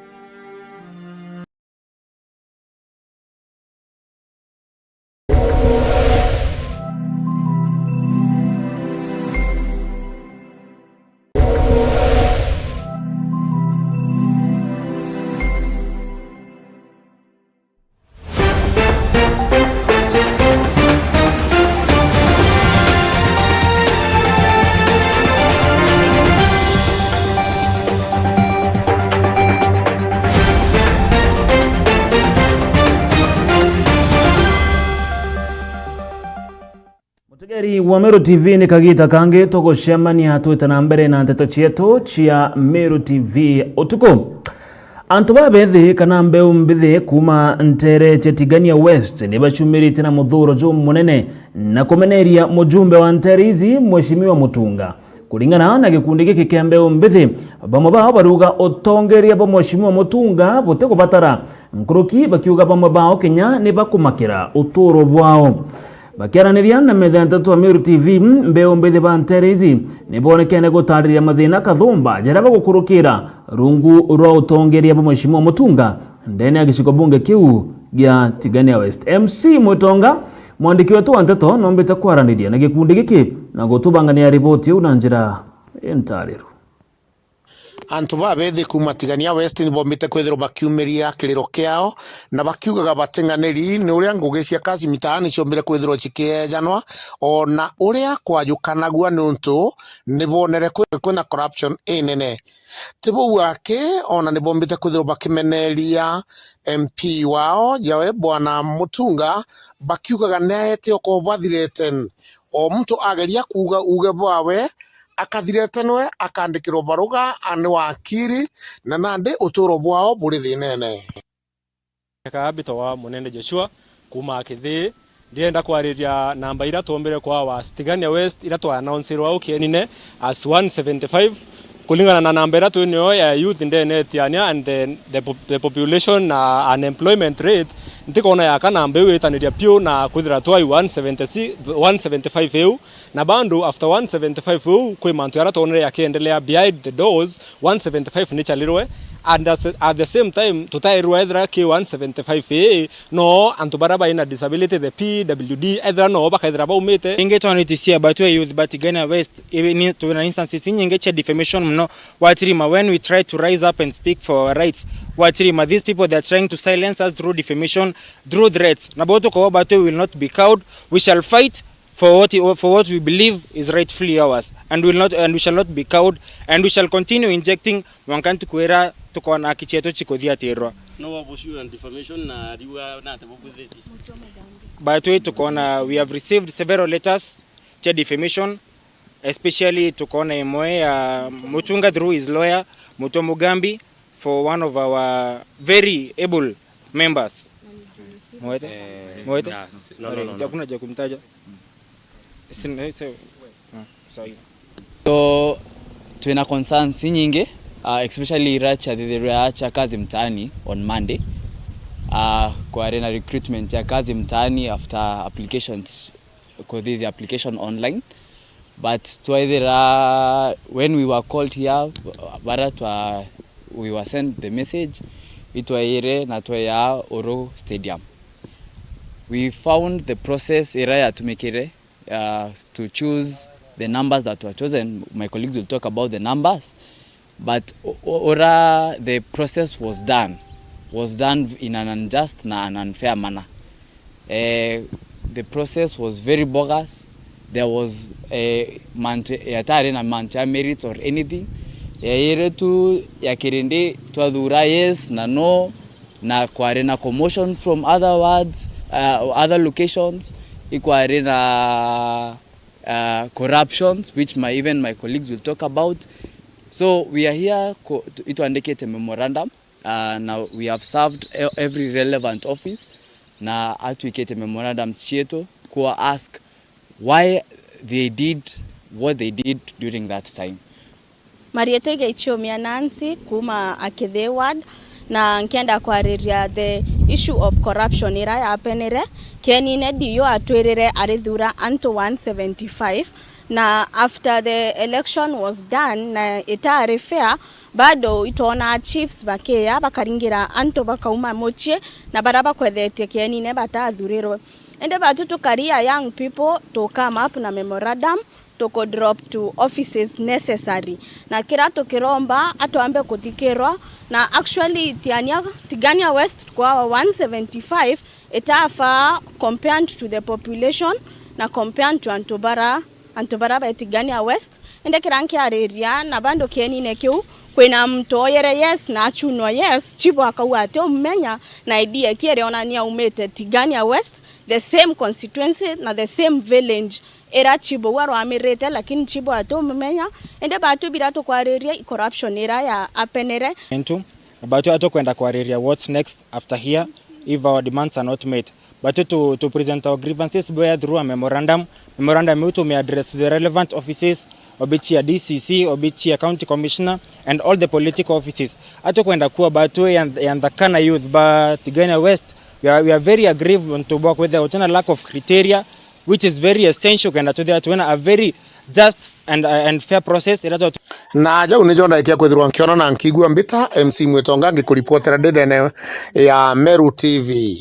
Wa Meru TV ni kagita kange toko shemani hatuita na mbere na nteto chieto chia Meru TV utuko. Antuba bethi kana mbeu mbithi kuma ntere chetigania West ni bashumiri tina mudhuro jo munene na kumeneria mujumbe wa nterizi Mheshimiwa Mutunga. Kulingana na gikundi giki kia mbeu mbithi bamoba baruga otongeria bo Mheshimiwa Mutunga bote kubatara nkuruki bakiuga bamwe bao Kenya ni bakumakira uturo bwao bakiaraniria na metha ntatu ya Meru TV mbeo mbethe banterezi nibonekene gutariria mathina kathumba jaraba gukurukira rungu rwa utongeria bamweshimwa Mutunga ndene ya gicigo bunge kiu gya Tigania West. MC Mutonga mwandiki wetu wa nteto nombete kwaraniria na gikundi giki na gutubangania ripoti una njira entariru. Antu babethi kuma Tigania West ni bombite kwethero bakiumeria kiriro kiao na bakiugaga batenganeri ni uria ngugi cia kazi mitaani ciombire kwethero cikiejanwa ona uria kwajukanaguo nuntu ni bonere kwina corruption inene tibu wake ona ni bombite kwethero bakimeneria MP wao jawe bwana Mutunga bakiugaga nete okobathirete o mtu ageria kuga uge bwawe akathiretanwe akandikirwo baruga ane wakiri na nande uturo bwao buri thinene kabito wa Munene Joshua kuma kithi ndienda kwariria namba ira tombere kwa wa Tigania West ira to announce ro ukienine as 175 kulingana na namba ira to nyo ya youth ndene tiania and then the population unemployment rate ndikona ya kana namba wetaniria pio na kuthira to 175 eu na bando after 175 eu kwe mantu ara tonere yakiendelea behind the doors 175 ni chalirwe and at the same time tutairwa edra ki 175 no antu baraba ina disability the PWD edra no bakaidra ba umete ingetonitisia batwe youth but Tigania West even to an instance ingeche defamation no watirima when we try to rise up and speak for our rights watirima these people they are trying to silence us through defamation through threats na boto ko batwe will not be cowed we shall fight for what we believe is rightfully ours and we shall not be cowed and we shall continue injecting wankantu kuera tukona kicheto chikothia terwa no waboshu and defamation na riwa na tebobuzeti but we tukona we have received several letters cha defamation especially tukona emoe ya Mutunga through his lawyer Mutomugambi for one of our very able members Mwete no hakuna ja kumtaja so tuna concerns nyingi especially racha the kazi mtaani on Monday kwa arena recruitment ya kazi mtaani after applications the application online but to either when we were called here we were sent the message itwaire na toya Oro Stadium. We found the process area to make it to choose the numbers that were chosen. My colleagues will talk about the numbers, but the process was done in an unjust and unfair manner. The process was very bogus. There was a merit or anything. Tu yakirinde twadhura yes na no na kwarena commotion from other wards other locations ikwarena corruptions which even my colleagues will talk about. So we are here to indicate a memorandum. Now we have served every relevant office na advocate a memorandum cheto kwa ask why they did what they did during that time. Marieto Gaichomia Nancy kuma Akithe ward na nkienda kwariria the issue of corruption ira ya penere kenine dio atwerere arithura anto 175 na after the election was done na itare fair bado itona chiefs bakeya bakaringira anto bakauma mochie na baraba kwethete kenine batathuriro ende batu tukaria young people to come up na memorandum to drop to offices necessary na kira tukiromba atuambe kuthikirwa na actually Tigania West kwa 175 itafa compared to the population na compared to Antobara by Tigania West ende kiranki areria na bando kenine kiu kwina mtoyere yes na achuno yes chibo akawate umenya na idea kiere onania umete Tigania West the same constituency na the same village era chibo waro amirete lakini chibo ato umenya ende batu birato kwareria corruption era ya apenere entu batu ato kwenda kwareria what's next after here if our demands are not met but to present our grievances through a memorandum to me address to the relevant offices obichia DCC, obichia county commissioner and all the political offices. Ato kwenda kuwa batwe and the Kana youth but Tigania West we are very aggrieved to work with the lack of criteria which is very essential kwenda to there to a very just and fair process na jau ni jonda ikia kwithirwa nkiona na nkigua mbita MC Mwitonga ngikuripotera ndene ya Meru TV.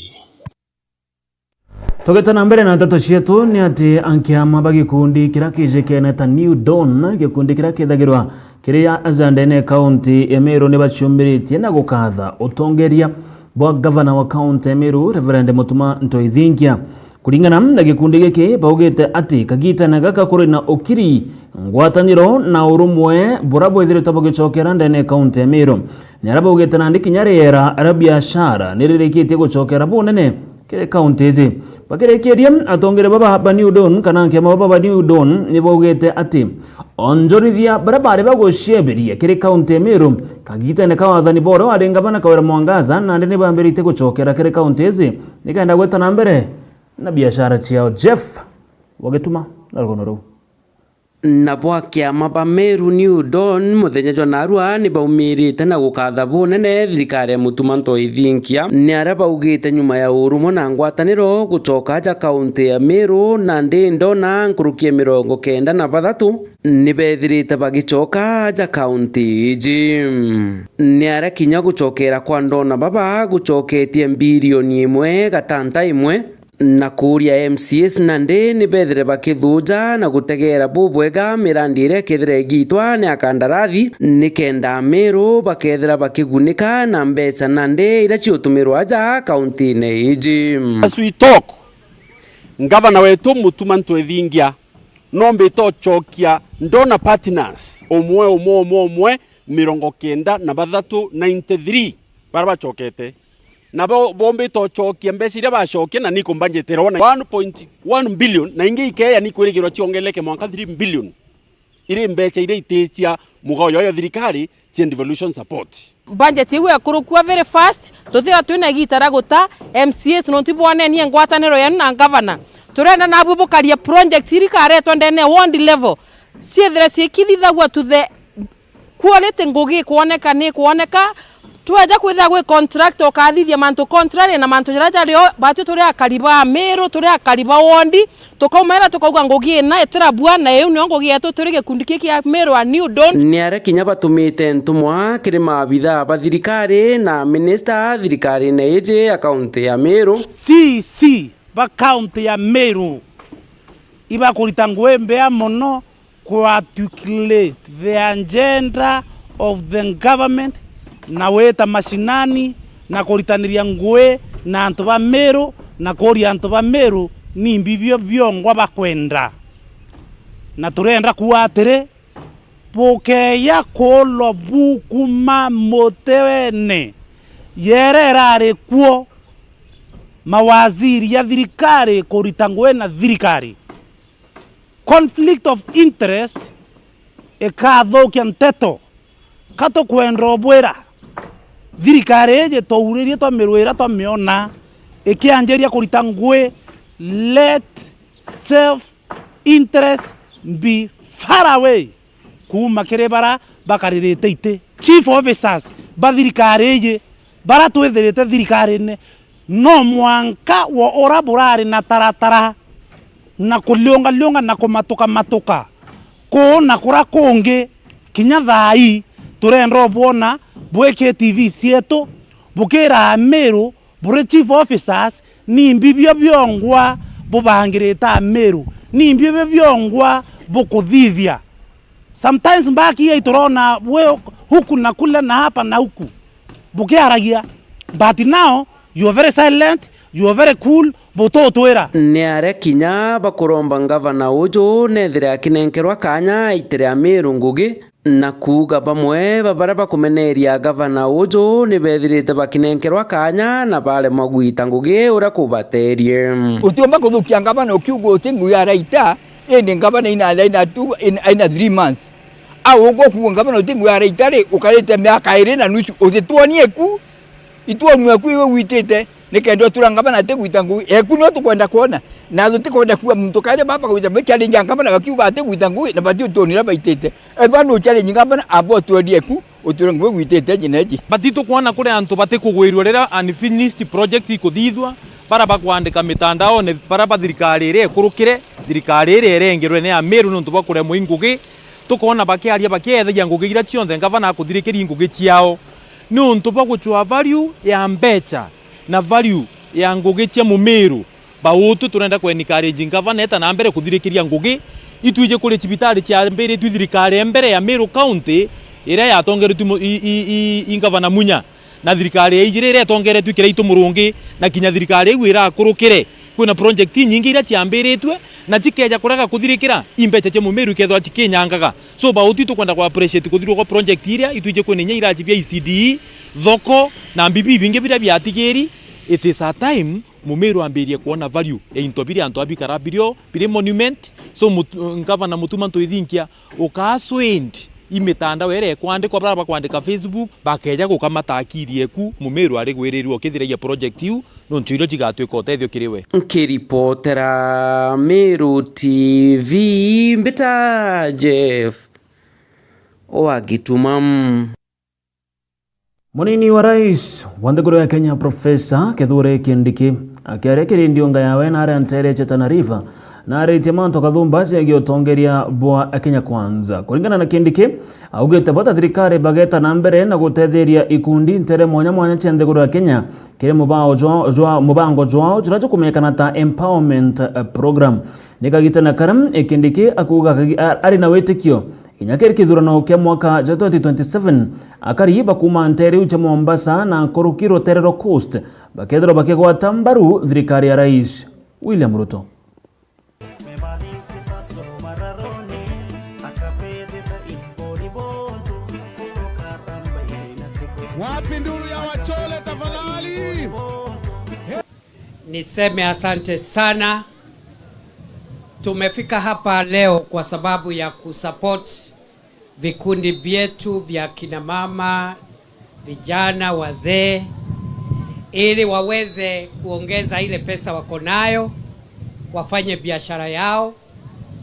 Togeta mbere na tatu cietu ni ati ankiama bagikundi kira kije keneta New Dawn gikundi kira kithagirwa kiria ajandene county ya Meru ne bachumbiritie na gukatha utongeria bwa governor wa county ya Meru Reverend Mutuma Ntoithingia. Kulingana na gikundi giki baugite ati kagitana gaka kuri na ukiri ngwataniro na urumwe burabo ithire tabogicokera ndene county ya Meru. Nyarabo ugite na ndikinyarera arabiashara niririkitie gucokera bunene kire county izi bakirekeria atongere baba New Dawn kana nkema baba New Dawn nibogete ati onjorithia barabare bagosheberia kire county Meru kagitane kawathani bora warenga bana kawera Mwangaza na ndene bambirite gucokera kire county izi nikaenda gweta na mbere na biashara chiao. Jeff wagetuma narugonoro na bwakia maba Meru New Dawn muthenya jwa narua ni baumirite na gukatha bunene thirikari Mutuma Ntoithingia ni ara baugite nyuma ya urumo na ngwataniro gucoka ja county ya Meru na ndindo na nkurukie 93 ni bethirite bagicoka ja county iji ni ara kinya gucokera kwa ndona baba gucoketie bilioni 1 gatanta imwe na kuria MCS nande ni bethere bakithuja na gutegera bubwega mirandi ire kethire gitwa ni akandarathi ni kenda Meru bakethera bakigunika na mbeca nande ira ciotumirwa aja county ne iji. As we talk, governor wetu Mutuma Ntoithingia nombe tochokia ndona partners omwe 93 baraba chokete na bombe tochokia mbeca ira bacokia na niko budget rona 1.1 billion na ingi ikeya ni kwirigirwa chiongeleke mwaka 3 billion ire mbeca ire itetia mugao yo thirikari tia devolution support budget iwe kurukua very fast tuthira twina gitara guta MCS no tibone ni ngwataniro ya na governor turenda na bubukaria project thirikari twendene ward level ciethire cikithithagwa to the quality ngugi kuoneka ni kuoneka tueja kwitha gwe contract okathithia mantu contrary na mantu jaraja rio batu turi akariba Meru turi akariba wondi tukaumera tukauga ngugi na etera bua na eu nyo ngugi etu turi gikundi kiki ya Meru a New Dawn ni ara kinya batumite ntumwa kiri mabitha ba thirikari na minister thirikari na eje account ya Meru CC ba county ya Meru iba kurita ngwembe ya mono ku articulate the agenda of the government na weta mashinani na kuritaniria ngwe na antu ba Meru na kuri antu ba Meru ni mbibyo byongwa bakwenda na turenda kuatere pokeya kolo bukuma motewene yererare kuo mawaziri ya thirikari kurita ngwe na thirikari conflict of interest ekathokia nteto kato kwenda bwera thirikari eje touririe to mirwira to miona ikianjeria kurita ngwe let self interest be far away kuma kirebara bakaririte ite chief officers ba thirikari eje bara twethirite thirikari ne no mwanka wo oraburari na taratara na kulionga na kumatuka ko na kura konge kinya thai turendro bona bweke TV sieto bukera Meru bure chief officers ni mbibyo byongwa bubangireta Meru ni mbibyo byongwa bukuthithia sometimes mbaki ya itorona we huku na kule na hapa na huku bukeragia but now you are very silent you are very cool bototwera ni are kinya bakuromba ngavana ujo nethire akinenkerwa kanya itire Meru ngugi na kuga bamwe babara bakumeneria gavana ujo ni bethirite bakinenkerwa kanya na bale magwita ngugi ura kubaterie utiomba kuthukia gavana ukiugo utingu ya raita ende gavana ina 3 months au ugo kuwa gavana utingu ya raita ri ukarete miaka 2 na nusu utituonie ku ituonwe kwiwe witete nikendo turangabana te gwitangu ekuno tukwenda kuona na tutikwenda kuwa mtu kale baba kuja mekali ngangabana bakiuba te gwitangu na bati utonira baitete ebano chale ngabana abo tuodie ku uturangwe witete jineji batito kuona kule antu bate kugwirwa rera unfinished project ikuthithwa para bakwandika mitandao ne para bathirikari ire kurukire thirikari ire irengerwe ne Ameru nuntu bakure muingugi tukona bakiaria bakiethagia ngugi ira cionthe ngavana akuthirikiri ngugi ciao nuntu baguchwa value ya mbecha na value ya ngugi cia Mumeru bautu turenda kwenikareji ngavana eta na mbere kuthirikiria ngugi ituje kuri cibitari cia mbere twithirikari mbere ya Meru County ira yatongeretu ingavana Munya na thirikari ya ijire ira yatongeretu ikira itu murungi na kinya thirikari igwira akurukire kwina project nyingi ira ciambiritwe na cikeja kurega kuthirikira imbecha cia Mumeru ikethwa cikinyangaga so bautu tukwenda kwa appreciate kuthirwo kwa project iria ituje kwina iraji vya ECD thoko na mbibi bingi bira byatigiri. It is a time Mumeru ambirie kuona value ya intobiri antu abikarabirio bire monument so ngavana Mutuma Ntoithinkia ukaswend imitandao ere kwandikwa bara kwandika Facebook bakeja gukamatakirie ku Mumeru ari gwirirwo kithiragia project yu no ntiro jigatwika utethio kiriwe nkiripotera Meru TV mbita Jeff Oagitumam. Munini wa rais wa thiguru ya Kenya Profesa Kithure Kindiki akiarekeria ndionga yawe na aria ntere Tana River na aritie manto kathumba ciagia utongeria bwa Kenya Kwanza. Kuringana na Kindiki augite bata thirikari bageta na mbere na gutetheria ikundi ntere mwanya mwanya cia thiguru ya Kenya kire mubango jwao jirajo kumekana ta empowerment program nikagite na karam Kindiki akuga ari na wetikio kinyakeri kithurano kia mwaka 2027 akariiba kuma ntere ucha Mombasa na Korokiro Terero Coast bakethero bakegwata mbaru thirikari ya rais William Ruto. Wapi nduru ya Wachole tafadhali? Niseme asante sana. Tumefika hapa leo kwa sababu ya kusupport vikundi vyetu vya kina mama, vijana, wazee ili waweze kuongeza ile pesa wako nayo, wafanye biashara yao,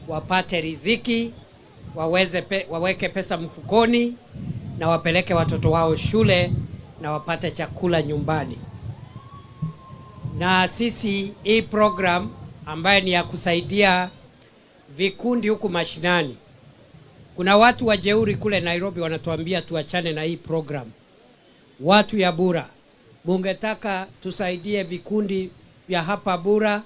wapate riziki, waweke pesa mfukoni na wapeleke watoto wao shule na wapate chakula nyumbani. Na sisi hii program ambaye ni ya kusaidia vikundi huku mashinani. Kuna watu wajeuri kule Nairobi wanatuambia tuachane na hii program. Watu ya Bura, mungetaka tusaidie vikundi vya hapa Bura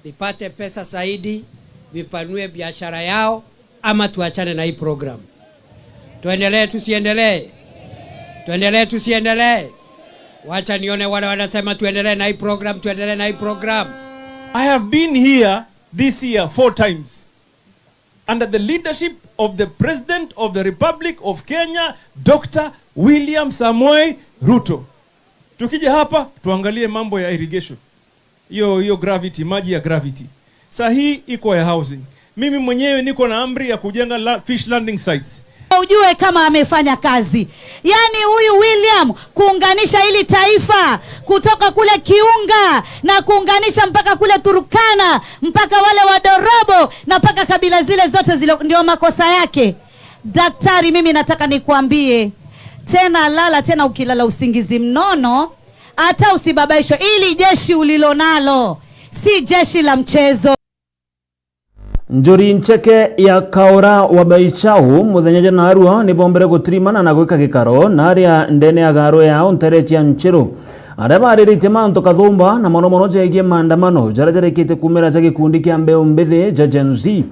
vipate pesa zaidi, vipanue biashara yao, ama tuachane na hii program? Tuendelee tusiendelee? Tuendelee tusiendelee? Wacha nione wale wanasema tuendelee na hii program, tuendelee na hii program. I have been here this year 4 times under the leadership of the President of the Republic of Kenya, Dr. William Samoei Ruto. Tukija hapa tuangalie mambo ya irrigation. Hiyo gravity, maji ya gravity. Sahi iko ya housing. Mimi mwenyewe niko na amri ya kujenga fish landing sites. Ujue kama amefanya kazi. Yani huyu William kuunganisha ili taifa kutoka kule Kiunga na kuunganisha mpaka kule Turkana mpaka wale Wadorobo na mpaka kabila zile zote ndio makosa yake. Daktari, mimi nataka nikuambie tena, lala tena ukilala usingizi mnono, hata usibabaishwe. Ili jeshi ulilonalo si jeshi la mchezo. Njuri ncheke ya kaora wa Baichau muthenyaje na arua ni bombere gutrimana na gwika gikaro na aria ndene ya garo yao ntereti ya nchiru araba aririte manto kathumba na mono jegie maandamano jarajarekete kumera cha gikundi kia mbeo mbethe ja Gen Z.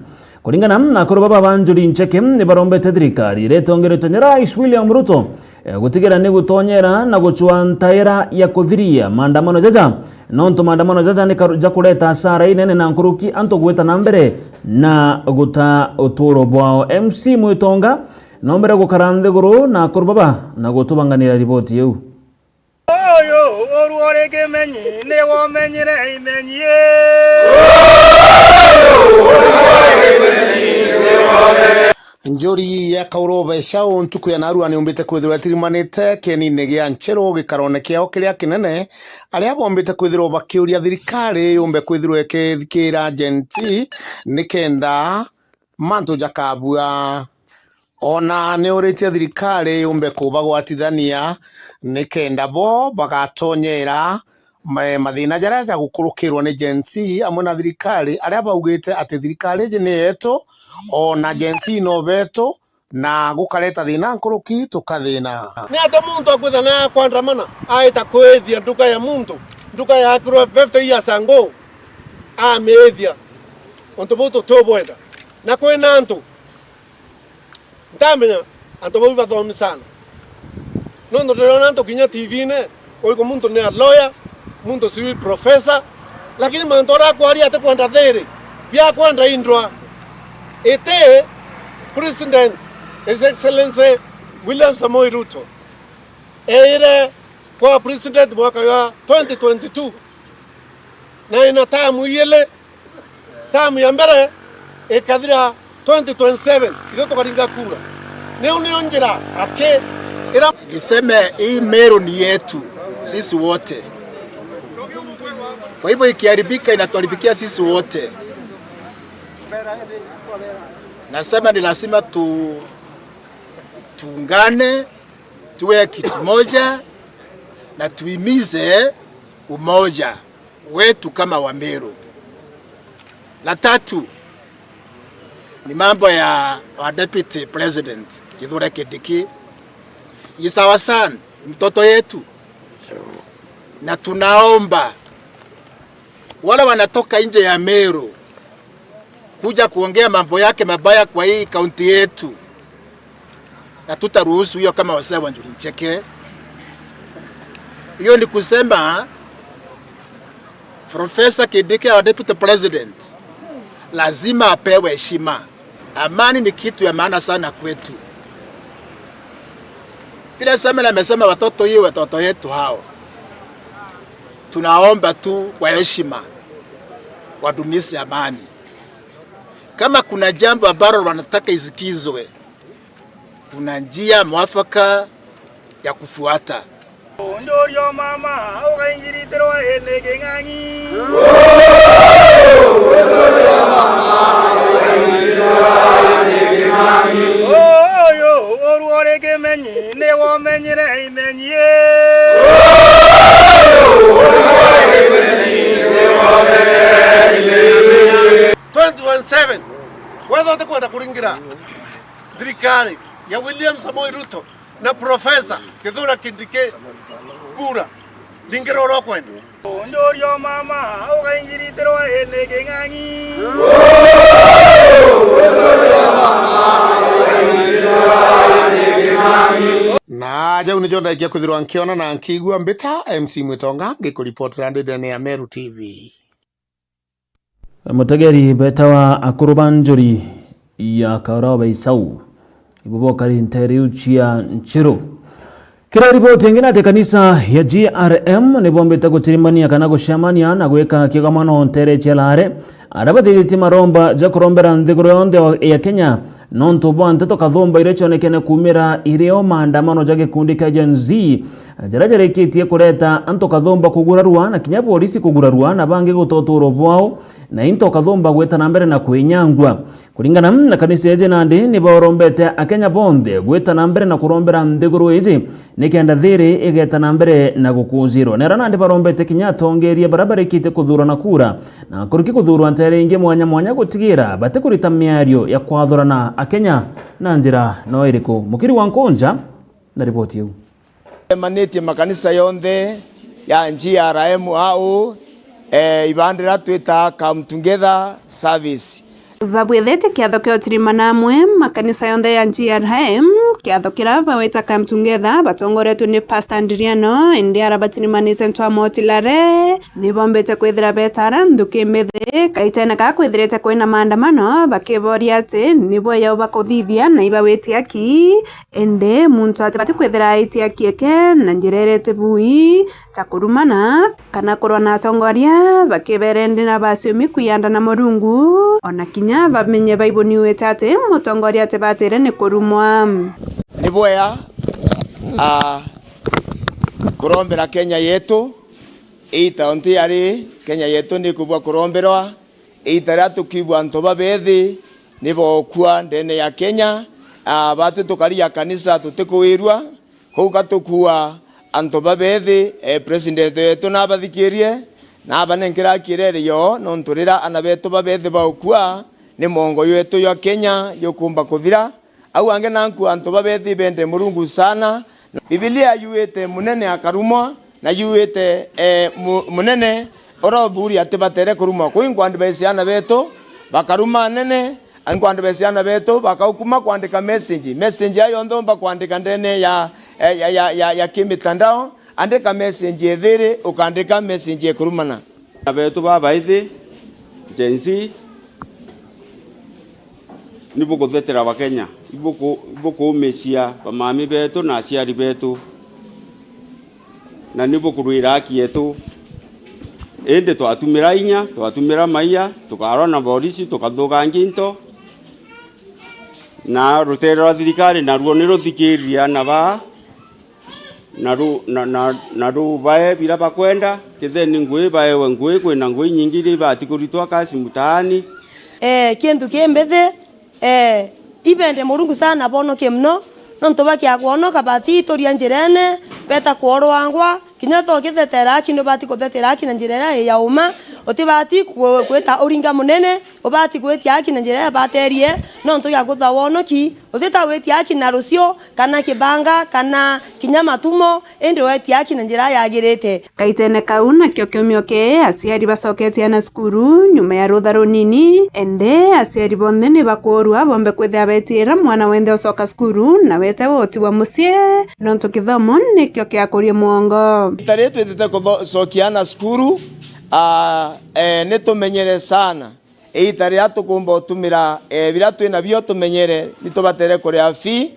Kulingana na kuru baba Njuri ncheke ni barombete thirikari retongeretwe ni Rais William Ruto gutigera ni gutonyera na guchua ntaira ya kuthiria maandamano jaja nonto maandamano jaja ni ja kuleta hasara inene na nkuruki anto gweta na mbere na guta uturo bwao. MC Mwitonga nombere gukarande guru na kuru baba na gutubanganira ripoti yeu. Oyo oruorege menyi ne wo menyire imenye. njuri ya kaurobe shao ntuku ya narua ni umbite kwithirwa tirimanite kenine gia nchero gikarone kiao kiria kinene aria bombite kwithirwa bakiuria thirikari umbe kwithirwa ikithikira agenti nikenda mantu jakabua ona ni uritie thirikari umbe kubagwatithania nikenda bo bagatonyera mathina jaria ja gukurukirwo ni agenti amwe na thirikari aria baugite ati thirikari je ni yetu ona agenti no beto na gukareta thina nkuruki tukathina ni ata muntu akwitha na kwandamana aita kwethia nduka ya muntu nduka ya kiro 50 years ago amethia onto buto tobwenda na kwena antu ntamenya antu bo bathomi sana no ndona antu kinya TV ne oiko muntu ne lawyer muntu si professor lakini mantora kwari ate kwanda there bia kwanda indwa ete President His Excellency William Samoei Ruto ere kwa President mwaka wa 2022 na ina tamu yele tamu ya mbere ekadira 2027 ilo tokaringa kura ne unionjera ake ila niseme hii Meru ni yetu sisi wote, kwa hivyo ikiharibika inatuharibikia sisi wote. Nasema ni lazima tuungane tuwe kitu moja na tuimize umoja wetu kama Wameru. La tatu ni mambo ya wa Deputy President Kithure Kindiki. Isawa sana mtoto yetu, na tunaomba wala wanatoka nje ya Meru kuja kuongea mambo yake mabaya kwa hii kaunti yetu, na tutaruhusu hiyo kama wasee wa Njuri Ncheke. Hiyo ni kusema Professor Kindiki wa Deputy President lazima apewe heshima. Amani ni kitu ya maana sana kwetu. Bila sema na amesema watoto hiyo watoto yetu hao, tunaomba tu kwa heshima wadumishe amani. Kama kuna jambo ambalo wanataka isikizwe, kuna njia mwafaka ya kufuata. Ndorio mama ukaingiriterwa ene keng'ang'i oyo oruore kemenyi ne womenyire imenyie 2017 wewe utakwenda kuringira thirikari ya William Samoei Ruto na Professor Kithure Kindiki kura lingiro rokwenda ndorio mama ukaingiriterwa ene keng'ang'i na jau ni jonda ikia kuthirwa nkiona na nkigua mbita MC Mwitonga ngikuripotera ndene ya Meru TV. Mutegeri betawa akurubanjuri ya Kauraba Isau ibubokari nteriuchia nchiro kira ripoti ngina te kanisa ya GRM ni bombeta gutirimania kana gushamania na gweka kigamano ntere chelare arabathiriti maromba ja kurombera nthiguru yonde ya Kenya nonto bwante to kathomba irechonekene kumira ireo maandamano ja gikundi ka Gen Z jarajarekitie kureta anto kathomba kugurarua na kinya polisi kugurarua na bangi gutotoro bwao na into kathomba gweta na mbere na kwinyangwa kuringana na kanisa yeje nandi ni borombete akenya bonde gweta na mbere na kurombera nthiguru izi nikenda thiri igeta na mbere na gukuziro nera nandi barombete kinya tongeria barabara ikite kuthura na kura na kuruki kuthurwa ntere ingi mwanya gutigira bate kurita miario ya kwathorana akenya na njira no iriku mukiri wa Nkonja na ripoti yu emanite makanisa yonthe ya GRM au ibandira twita come together service babwethete kiatho kia utirimana amwe makanisa yonthe ya GRM kiatho kira baweta come together batongoretwo ni Pastor Andriano indi arabatimanite ntwa motilare ni bombete kwithira betara nthuki mithe kaitena ka kwithirete kwina maandamano bakiboria ati nibo yao bakuthithia na ibawetia ki ende muntu atibati kwithira itia kieke na njirerete bui ta kurumana kana kurwa na atongoria bakiberende na baciumi kuyanda na Murungu ona kinya kinya bamenye baiboni tate mutongoria tebatire ni kurumwa ni boya kurombera Kenya yetu itaonti yari Kenya yetu ni kubwa kuromberwa itara tukibwa ntoba bethi nibo kwa ndene ya Kenya batu tukaria kanisa tutikuirwa kuka tukua antoba bethi president yetu nabathikirie nabanenkira kirere yo nonturira anabeto babethi baukwa ni mongo yetu ya Kenya yokumba kuthira au ange nanku antoba bethi bende murungu sana. Biblia yuete munene akarumwa na yuete munene orothuri atibatere kurumwa kuingwandi besiana beto bakaruma nene angwandi besiana beto bakaukuma kuandika message ayo ndomba kuandika ndene ya kimitandao andika message ethire ukandika message kurumana beto baba ithi jensi nibuko thetera wa Kenya ibuko mesia bamami beto na aciari beto na nibuko ruira haki yetu ende twatumira inya twatumira maiya tukarona borisi tukathuka nginto na rutero thirikari na ruo niruthikiria na ba na ru bae bila bakwenda kitheni ngui bae ngui kwina ngui nyingi ri batikuritwa kasi mutaani kintu kimbethe ibende murungu sana bono kimno nonto bakia kuono kabati toria njirene beta kuorwangwa kinya thogithetera kino bati kuthetera kina njirera ya uma otibati kweta uringa munene obati kwetia kina njirera baterie nonto ya kutha wono ki otita wetia kina rusio kana kibanga kana kinya matumo ende wetia kina njira yagirite kaitene kauna kyokyo ke aciari bacoketie na skuru nyuma ya rutha runini ende aciari bonde ni bakorwa bombe kwethia betira mwana wende ucoka skuru na wete woti wa mucie nonto kithomo nikyo kyakuria mwongo itare twetete kucokiana skuru nitumenyere sana itare atukumba utumira bira twina bio tumenyere nitubatere kuria fi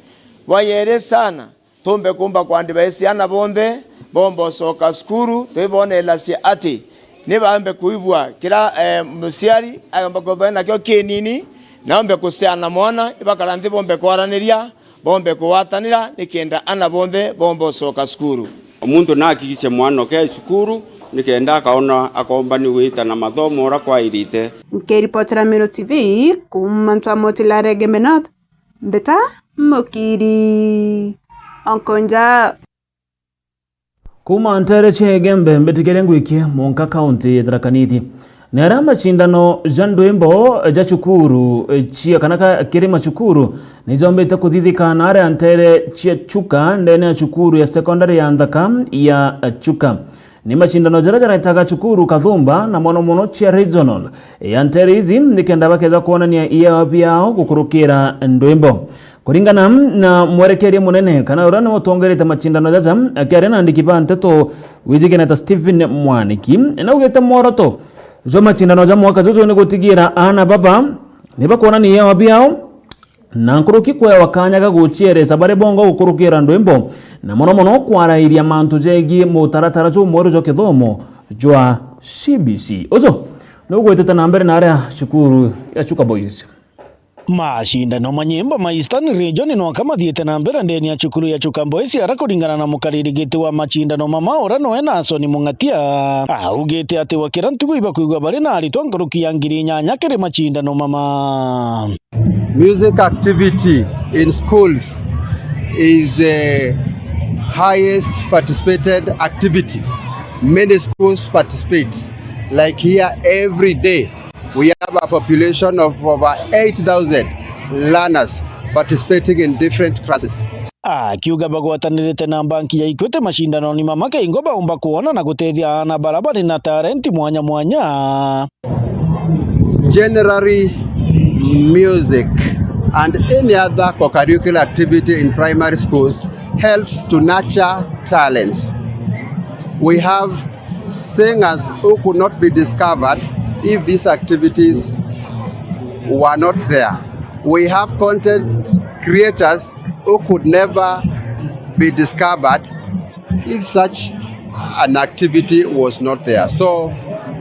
wayere sana tumbe kumba kwandiba esiana bonde bombo soka skuru twibone lasia ati nibambe kuibwa kira musiari agamba kuthona kyo kinini naombe kuseana mwana ibakaranthi bombe kwaraniria bombe kuwatanira nikenda ana bonde bombo soka skuru omuntu nakikishe mwana ke skuru nikenda akaona akomba ni wita na mathomo ora kwa irite Nkiripotera Miro TV kumantwa motila regeme north mbeta mokiri onkonja kuma ntere chegembe mbetikere ngwikie monka county ya Tharaka Nithi nera machindano jandwembo jachukuru chia kanaka kirima chukuru nijombete kuthithikana are antere chia chuka ndene ya chukuru ya secondary ya Nthaka ya chuka ni machindano jarajara itaga chukuru kathumba na mono chia regional ya ntere hizi nikenda bakeza kuonania iya wapiao kukurukira ndwembo kuringana na mwerekeria munene kana urana mutongerete machindano jaja akiarena andikipa nteto wijigena ta Stephen Mwaniki na ugete moroto jo machindano ja mwaka jojo ni gutigira ana baba nibakuona ni ya wapiao na nkuruki kwa wakanyaga guchiere sabare bongo gukurukira ndwembo na mono kwarairia mantu jegi mutaratara jo moro jo kithomo jwa CBC ozo no gweteta na mbere na aria shukuru ya Chuka Boys mashindano manyimbo ma Eastern Region no kama thiete na mbere ndeni ya chukuru ya Chuka Boys arakuringana na mukaririgiti wa machindano mama ora no ena Soni Mungatia ugite ati wakira ntugu iba kuigwa bari na aritwa nkuruki ya ngiri nyanya kiri machindano mama. Music activity in schools is the highest participated activity. Many schools participate. Like here every day we have a population of over 8,000 learners participating in different classes. Kiuga bagwatanirite na banki ya Equity mashindano ni mama ke ingoba umba kuona na gutethia ana barabara na talenti mwanya. Generally, music and any other co-curricular activity in primary schools helps to nurture talents. We have singers who could not be discovered if these activities were not there. We have content creators who could never be discovered if such an activity was not there. So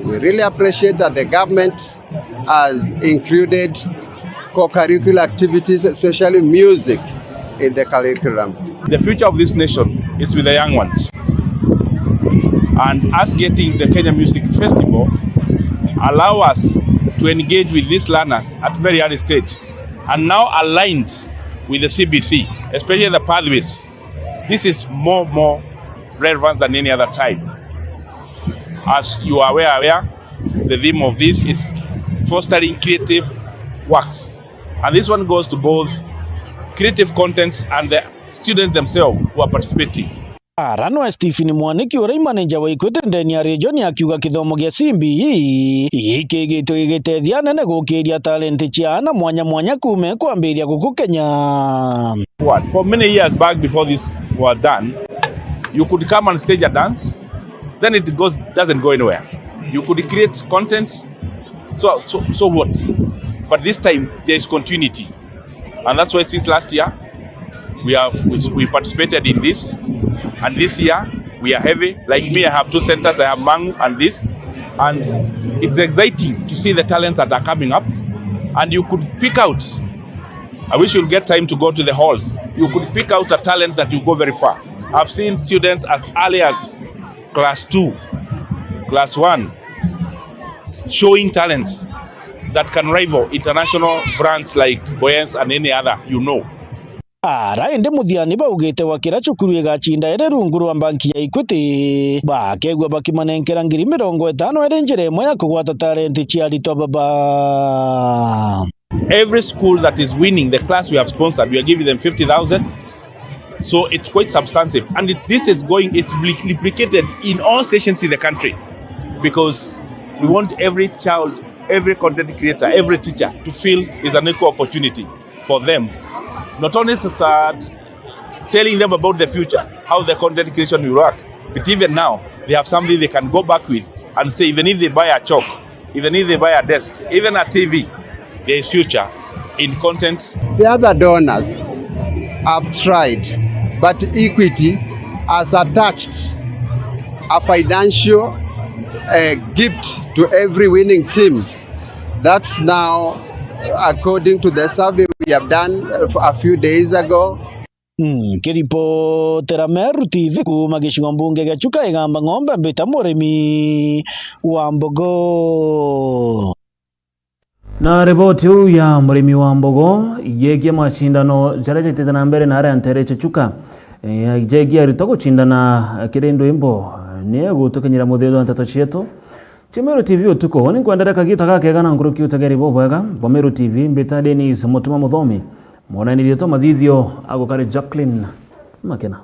we really appreciate that the government has included co-curricular activities, especially music, in the curriculum. The future of this nation is with the young ones. And us getting the Kenya Music Festival allow us to engage with these learners at a very early stage, and now aligned with the CBC, especially the pathways. This is more relevant than any other time. As you are aware, the theme of this is fostering creative works. And this one goes to both creative contents and the students themselves who are participating. Arano Stephen Mwaniki uri manager wa Equity ndeni ya region akiuga kithomo gya CBE ikigitwo gigitethia nene gukiria talent ciana mwanya kume kwambiria guku Kenya. For many years back before this was done, you could come and stage a dance, then it doesn't go anywhere. You could create content, so what? But this time there is continuity, and that's why since last year we participated in this. And this year, we are heavy. Like me, I have 2 centers. I have Mangu and this. And it's exciting to see the talents that are coming up. And you could pick out, I wish you'll get time to go to the halls. You could pick out a talent that you go very far. I've seen students as early as class 2, class 1, showing talents that can rival international brands like Boyens and any other, you know. Ende muthiani baugite wakira cukuru igachinda ere rungu rwa banki ya Equity bakegwa bakimanenkera ngiri 50 ere njira imwe ya kugwata talent cia arito baba. Every school that is winning the class we have sponsored, we are giving them 50,000. So it's quite substantive, and this is it's replicated in all stations in the country, because we want every child, every content creator, every teacher to feel is an equal opportunity for them. Not only to start telling them about the future, how the content creation will work, but even now, they have something they can go back with and say, even if they buy a chalk, even if they buy a desk, even a TV, there is future in content. The other donors have tried, but Equity has attached a financial gift to every winning team. That's now, according to the survey we have done a few days ago. Kiripotera Meru TV kuma gicigo mbunge gya Chuka igamba ng'ombe mbita murimi wa mbogo. Na riboti huu ya murimi wa mbogo yegia mashindano jareje tena mbere na ara ntereche Chuka yegia ritogo chindana kirendo imbo ne gutukenyira muthedo ntata cieto Meru TV utuko ni kwandara kagita kakega na nguruki utageri bobwega Meru TV mbita Dennis Mutuma Muthomi mwana nilioto mathithio agukare Jacqueline Makena.